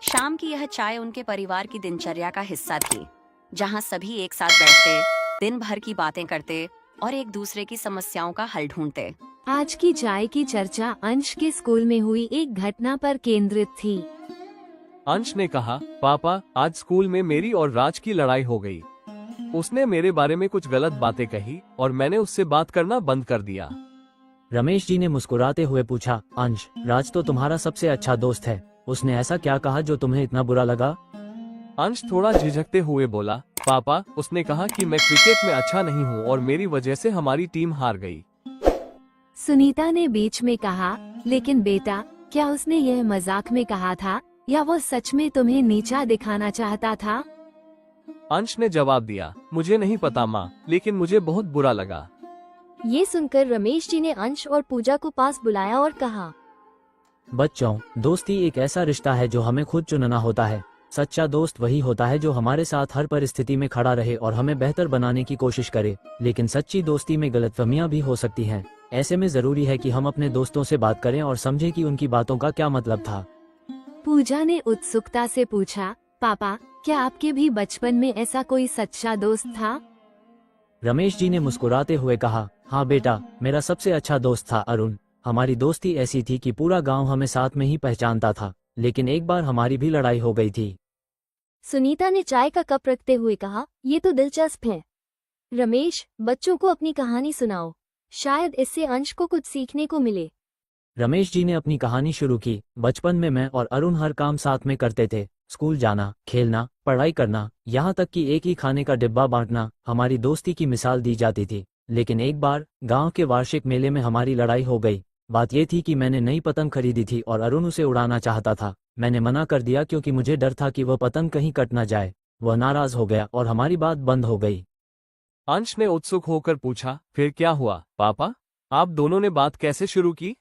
शाम की यह चाय उनके परिवार की दिनचर्या का हिस्सा थी, जहाँ सभी एक साथ बैठते, दिन भर की बातें करते और एक दूसरे की समस्याओं का हल ढूंढते। आज की चाय की चर्चा अंश के स्कूल में हुई एक घटना पर केंद्रित थी। अंश ने कहा, पापा आज स्कूल में मेरी और राज की लड़ाई हो गई। उसने मेरे बारे में कुछ गलत बातें कही और मैंने उससे बात करना बंद कर दिया। रमेश जी ने मुस्कुराते हुए पूछा, अंश, राज तो तुम्हारा सबसे अच्छा दोस्त है। उसने ऐसा क्या कहा जो तुम्हें इतना बुरा लगा? अंश थोड़ा झिझकते हुए बोला, पापा उसने कहा कि मैं क्रिकेट में अच्छा नहीं हूँ और मेरी वजह से हमारी टीम हार गई। सुनीता ने बीच में कहा, लेकिन बेटा क्या उसने यह मजाक में कहा था या वो सच में तुम्हें नीचा दिखाना चाहता था? अंश ने जवाब दिया, मुझे नहीं पता माँ, लेकिन मुझे बहुत बुरा लगा। ये सुनकर रमेश जी ने अंश और पूजा को पास बुलाया और कहा, बच्चों, दोस्ती एक ऐसा रिश्ता है जो हमें खुद चुनना होता है। सच्चा दोस्त वही होता है जो हमारे साथ हर परिस्थिति में खड़ा रहे और हमें बेहतर बनाने की कोशिश करे। लेकिन सच्ची दोस्ती में गलतफहमियां भी हो सकती हैं। ऐसे में जरूरी है कि हम अपने दोस्तों से बात करें और समझें कि उनकी बातों का क्या मतलब था। पूजा ने उत्सुकता से पूछा, पापा क्या आपके भी बचपन में ऐसा कोई सच्चा दोस्त था? रमेश जी ने मुस्कुराते हुए कहा, हाँ बेटा, मेरा सबसे अच्छा दोस्त था अरुण। हमारी दोस्ती ऐसी थी कि पूरा गांव हमें साथ में ही पहचानता था, लेकिन एक बार हमारी भी लड़ाई हो गई थी। सुनीता ने चाय का कप रखते हुए कहा, ये तो दिलचस्प है। रमेश, बच्चों को अपनी कहानी सुनाओ, शायद इससे अंश को कुछ सीखने को मिले। रमेश जी ने अपनी कहानी शुरू की। बचपन में मैं और अरुण हर काम साथ में करते थे। स्कूल जाना, खेलना, पढ़ाई करना, यहाँ तक कि एक ही खाने का डिब्बा बांटना हमारी दोस्ती की मिसाल दी जाती थी। लेकिन एक बार गांव के वार्षिक मेले में हमारी लड़ाई हो गई। बात यह थी कि मैंने नई पतंग खरीदी थी और अरुण उसे उड़ाना चाहता था। मैंने मना कर दिया क्योंकि मुझे डर था कि वह पतंग कहीं कट न जाए। वह नाराज हो गया और हमारी बात बंद हो गई। अंश ने उत्सुक होकर पूछा, फिर क्या हुआ पापा? आप दोनों ने बात कैसे शुरू की?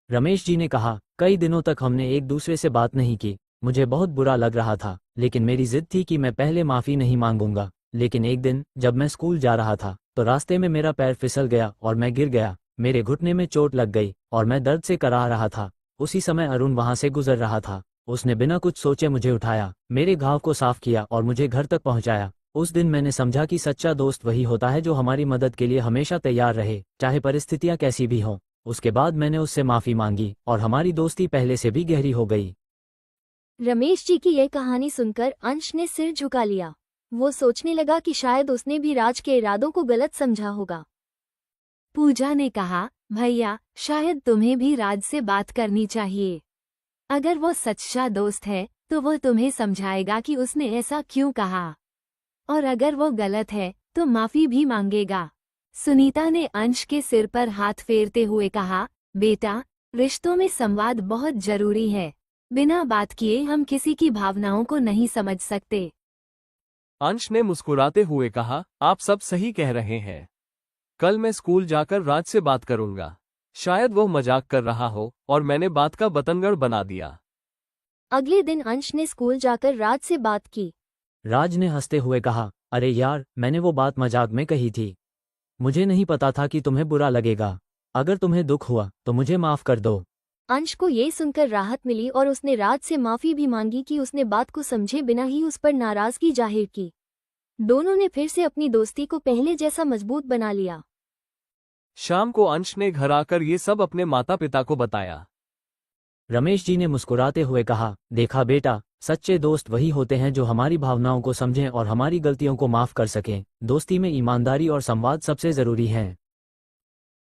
रमेश जी ने कहा, कई दिनों तक हमने एक दूसरे से बात नहीं की। मुझे बहुत बुरा लग रहा था, लेकिन मेरी जिद थी कि मैं पहले माफी नहीं मांगूंगा। लेकिन एक दिन जब मैं स्कूल जा रहा था तो रास्ते में मेरा पैर फिसल गया और मैं गिर गया। मेरे घुटने में चोट लग गई और मैं दर्द से कराह रहा था। उसी समय अरुण वहां से गुजर रहा था। उसने बिना कुछ सोचे मुझे उठाया, मेरे घाव को साफ किया और मुझे घर तक पहुंचाया। उस दिन मैंने समझा कि सच्चा दोस्त वही होता है जो हमारी मदद के लिए हमेशा तैयार रहे, चाहे परिस्थितियां कैसी भी हों। उसके बाद मैंने उससे माफी मांगी और हमारी दोस्ती पहले से भी गहरी हो गई। रमेश जी की यह कहानी सुनकर अंश ने सिर झुका लिया। वो सोचने लगा कि शायद उसने भी राज के इरादों को गलत समझा होगा। पूजा ने कहा, भैया शायद तुम्हें भी राज से बात करनी चाहिए। अगर वो सच्चा दोस्त है तो वो तुम्हें समझाएगा कि उसने ऐसा क्यों कहा, और अगर वो गलत है तो माफी भी मांगेगा। सुनीता ने अंश के सिर पर हाथ फेरते हुए कहा, बेटा रिश्तों में संवाद बहुत जरूरी है। बिना बात किए हम किसी की भावनाओं को नहीं समझ सकते। अंश ने मुस्कुराते हुए कहा, आप सब सही कह रहे हैं। कल मैं स्कूल जाकर राज से बात करूंगा। शायद वो मजाक कर रहा हो और मैंने बात का बतंगड़ बना दिया। अगले दिन अंश ने स्कूल जाकर राज से बात की। राज ने हंसते हुए कहा, अरे यार, मैंने वो बात मजाक में कही थी। मुझे नहीं पता था कि तुम्हें बुरा लगेगा। अगर तुम्हें दुख हुआ तो मुझे माफ कर दो। अंश को ये सुनकर राहत मिली और उसने राज से माफी भी मांगी कि उसने बात को समझे बिना ही उस पर नाराजगी जाहिर की। दोनों ने फिर से अपनी दोस्ती को पहले जैसा मजबूत बना लिया। शाम को अंश ने घर आकर ये सब अपने माता पिता को बताया। रमेश जी ने मुस्कुराते हुए कहा, देखा बेटा, सच्चे दोस्त वही होते हैं जो हमारी भावनाओं को समझें और हमारी गलतियों को माफ कर सकें। दोस्ती में ईमानदारी और संवाद सबसे जरूरी है।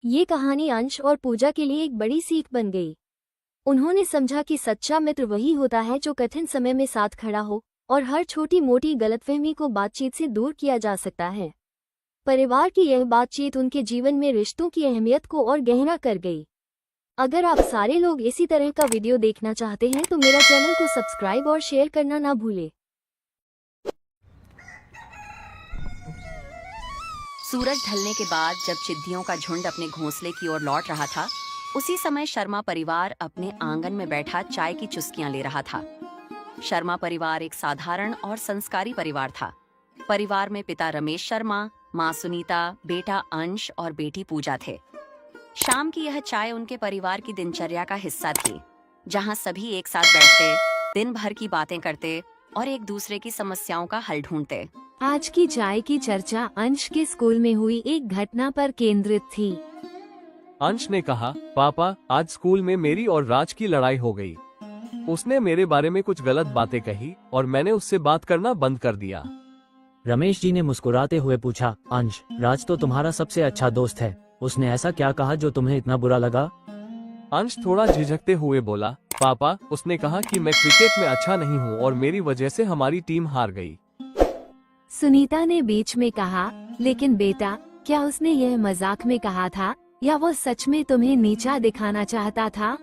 ये कहानी अंश और पूजा के लिए एक बड़ी सीख बन गई। उन्होंने समझा कि सच्चा मित्र वही होता है जो कठिन समय में साथ खड़ा हो और हर छोटी मोटी गलतफहमी को बातचीत से दूर किया जा सकता है। परिवार की यह बातचीत उनके जीवन में रिश्तों की अहमियत को और गहरा कर गई। अगर आप सारे लोग इसी तरह का वीडियो देखना चाहते हैं तो मेरा चैनल को सब्सक्राइब और शेयर करना ना भूलें। सूरज ढलने के बाद जब चिद्दियों का झुंड अपने घोंसले की ओर लौट रहा था, उसी समय शर्मा परिवार अपने आंगन में बैठा चाय की चुस्कियां ले रहा था। शर्मा परिवार एक साधारण और संस्कारी परिवार था। परिवार में पिता रमेश शर्मा, माँ सुनीता, बेटा अंश और बेटी पूजा थे। शाम की यह चाय उनके परिवार की दिनचर्या का हिस्सा थी, जहाँ सभी एक साथ बैठते, दिन भर की बातें करते और एक दूसरे की समस्याओं का हल ढूंढते। आज की चाय की चर्चा अंश के स्कूल में हुई एक घटना पर केंद्रित थी। अंश ने कहा, पापा आज स्कूल में मेरी और राज की लड़ाई हो गई। उसने मेरे बारे में कुछ गलत बातें कही और मैंने उससे बात करना बंद कर दिया। रमेश जी ने मुस्कुराते हुए पूछा, अंश, राज तो तुम्हारा सबसे अच्छा दोस्त है। उसने ऐसा क्या कहा जो तुम्हें इतना बुरा लगा? अंश थोड़ा झिझकते हुए बोला, पापा उसने कहा कि मैं क्रिकेट में अच्छा नहीं हूँ और मेरी वजह से हमारी टीम हार गई। सुनीता ने बीच में कहा, लेकिन बेटा क्या उसने यह मजाक में कहा था या वो सच में तुम्हें नीचा दिखाना चाहता था?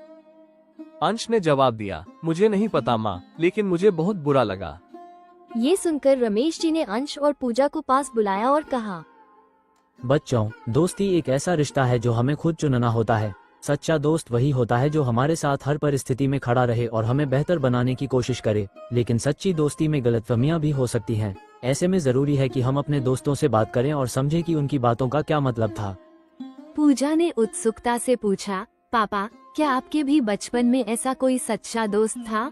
अंश ने जवाब दिया, मुझे नहीं पता माँ, लेकिन मुझे बहुत बुरा लगा। ये सुनकर रमेश जी ने अंश और पूजा को पास बुलाया और कहा, बच्चों, दोस्ती एक ऐसा रिश्ता है जो हमें खुद चुनना होता है। सच्चा दोस्त वही होता है जो हमारे साथ हर परिस्थिति में खड़ा रहे और हमें बेहतर बनाने की कोशिश करे। लेकिन सच्ची दोस्ती में गलतफहमियां भी हो सकती हैं। ऐसे में जरूरी है कि हम अपने दोस्तों से बात करें और समझें कि उनकी बातों का क्या मतलब था। पूजा ने उत्सुकता से पूछा, पापा क्या आपके भी बचपन में ऐसा कोई सच्चा दोस्त था?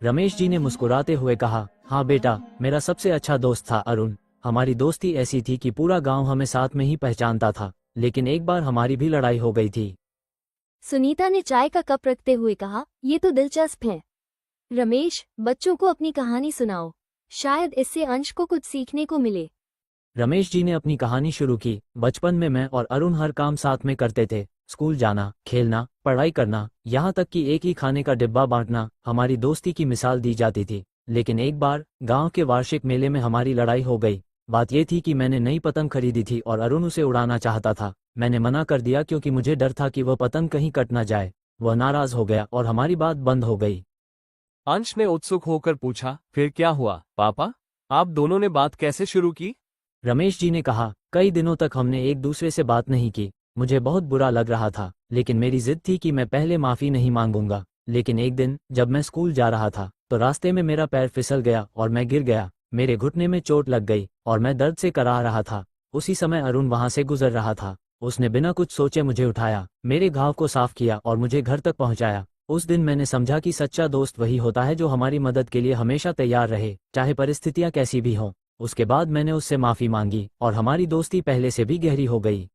रमेश जी ने मुस्कुराते हुए कहा, हाँ बेटा, मेरा सबसे अच्छा दोस्त था अरुण। हमारी दोस्ती ऐसी थी कि पूरा गांव हमें साथ में ही पहचानता था, लेकिन एक बार हमारी भी लड़ाई हो गई थी। सुनीता ने चाय का कप रखते हुए कहा, ये तो दिलचस्प है। रमेश, बच्चों को अपनी कहानी सुनाओ, शायद इससे अंश को कुछ सीखने को मिले। रमेश जी ने अपनी कहानी शुरू की। बचपन में मैं और अरुण हर काम साथ में करते थे। स्कूल जाना, खेलना, पढ़ाई करना, यहाँ तक कि एक ही खाने का डिब्बा बांटना हमारी दोस्ती की मिसाल दी जाती थी। लेकिन एक बार गांव के वार्षिक मेले में हमारी लड़ाई हो गई। बात ये थी कि मैंने नई पतंग खरीदी थी और अरुण उसे उड़ाना चाहता था। मैंने मना कर दिया क्योंकि मुझे डर था कि वह पतंग कहीं कट न जाए। वह नाराज हो गया और हमारी बात बंद हो गई। अंश ने उत्सुक होकर पूछा, फिर क्या हुआ पापा? आप दोनों ने बात कैसे शुरू की? रमेश जी ने कहा, कई दिनों तक हमने एक दूसरे से बात नहीं की। मुझे बहुत बुरा लग रहा था, लेकिन मेरी जिद थी कि मैं पहले माफी नहीं मांगूंगा। लेकिन एक दिन जब मैं स्कूल जा रहा था तो रास्ते में मेरा पैर फिसल गया और मैं गिर गया। मेरे घुटने में चोट लग गई और मैं दर्द से कराह रहा था। उसी समय अरुण वहां से गुजर रहा था। उसने बिना कुछ सोचे मुझे उठाया, मेरे घाव को साफ किया और मुझे घर तक पहुंचाया। उस दिन मैंने समझा कि सच्चा दोस्त वही होता है जो हमारी मदद के लिए हमेशा तैयार रहे, चाहे परिस्थितियां कैसी भी हों। उसके बाद मैंने उससे माफी मांगी और हमारी दोस्ती पहले से भी गहरी हो गई।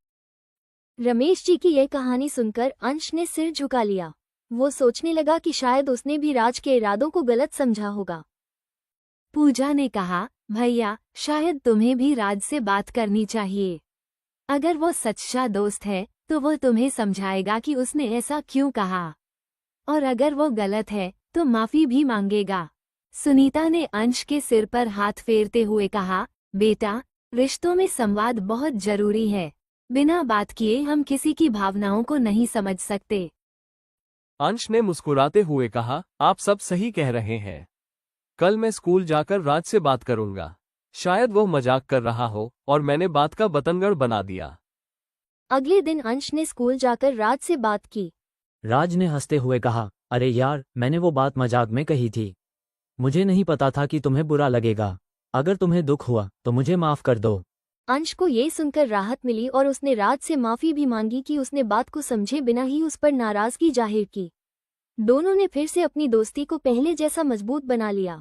रमेश जी की यह कहानी सुनकर अंश ने सिर झुका लिया। वो सोचने लगा कि शायद उसने भी राज के इरादों को गलत समझा होगा। पूजा ने कहा, भैया शायद तुम्हें भी राज से बात करनी चाहिए। अगर वो सच्चा दोस्त है तो वो तुम्हें समझाएगा कि उसने ऐसा क्यों कहा, और अगर वो गलत है तो माफी भी मांगेगा। सुनीता ने अंश के सिर पर हाथ फेरते हुए कहा, बेटा रिश्तों में संवाद बहुत जरूरी है। बिना बात किए हम किसी की भावनाओं को नहीं समझ सकते। अंश ने मुस्कुराते हुए कहा, आप सब सही कह रहे हैं। कल मैं स्कूल जाकर राज से बात करूंगा। शायद वो मजाक कर रहा हो और मैंने बात का बतंगड़ बना दिया। अगले दिन अंश ने स्कूल जाकर राज से बात की। राज ने हंसते हुए कहा, अरे यार, मैंने वो बात मजाक में कही थी। मुझे नहीं पता था कि तुम्हें बुरा लगेगा। अगर तुम्हें दुख हुआ तो मुझे माफ कर दो। अंश को ये सुनकर राहत मिली और उसने राज से माफी भी मांगी कि उसने बात को समझे बिना ही उस पर नाराजगी जाहिर की। दोनों ने फिर से अपनी दोस्ती को पहले जैसा मजबूत बना लिया।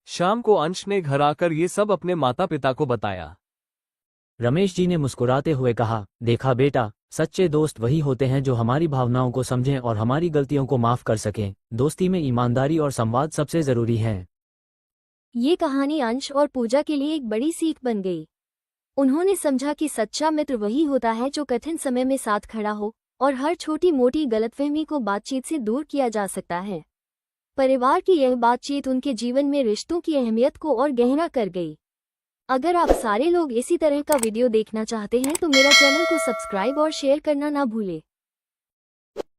शाम को अंश ने घर आकर ये सब अपने माता पिता को बताया। रमेश जी ने मुस्कुराते हुए कहा, देखा बेटा, सच्चे दोस्त वही होते हैं जो हमारी भावनाओं को समझें और हमारी गलतियों को माफ कर सकें। दोस्ती में ईमानदारी और संवाद सबसे जरूरी है। ये कहानी अंश और पूजा के लिए एक बड़ी सीख बन गई। उन्होंने समझा कि सच्चा मित्र वही होता है जो कठिन समय में साथ खड़ा हो और हर छोटी मोटी गलतफहमी को बातचीत से दूर किया जा सकता है। परिवार की यह बातचीत उनके जीवन में रिश्तों की अहमियत को और गहरा कर गई। अगर आप सारे लोग इसी तरह का वीडियो देखना चाहते हैं तो मेरा चैनल को सब्सक्राइब और शेयर करना ना भूलें।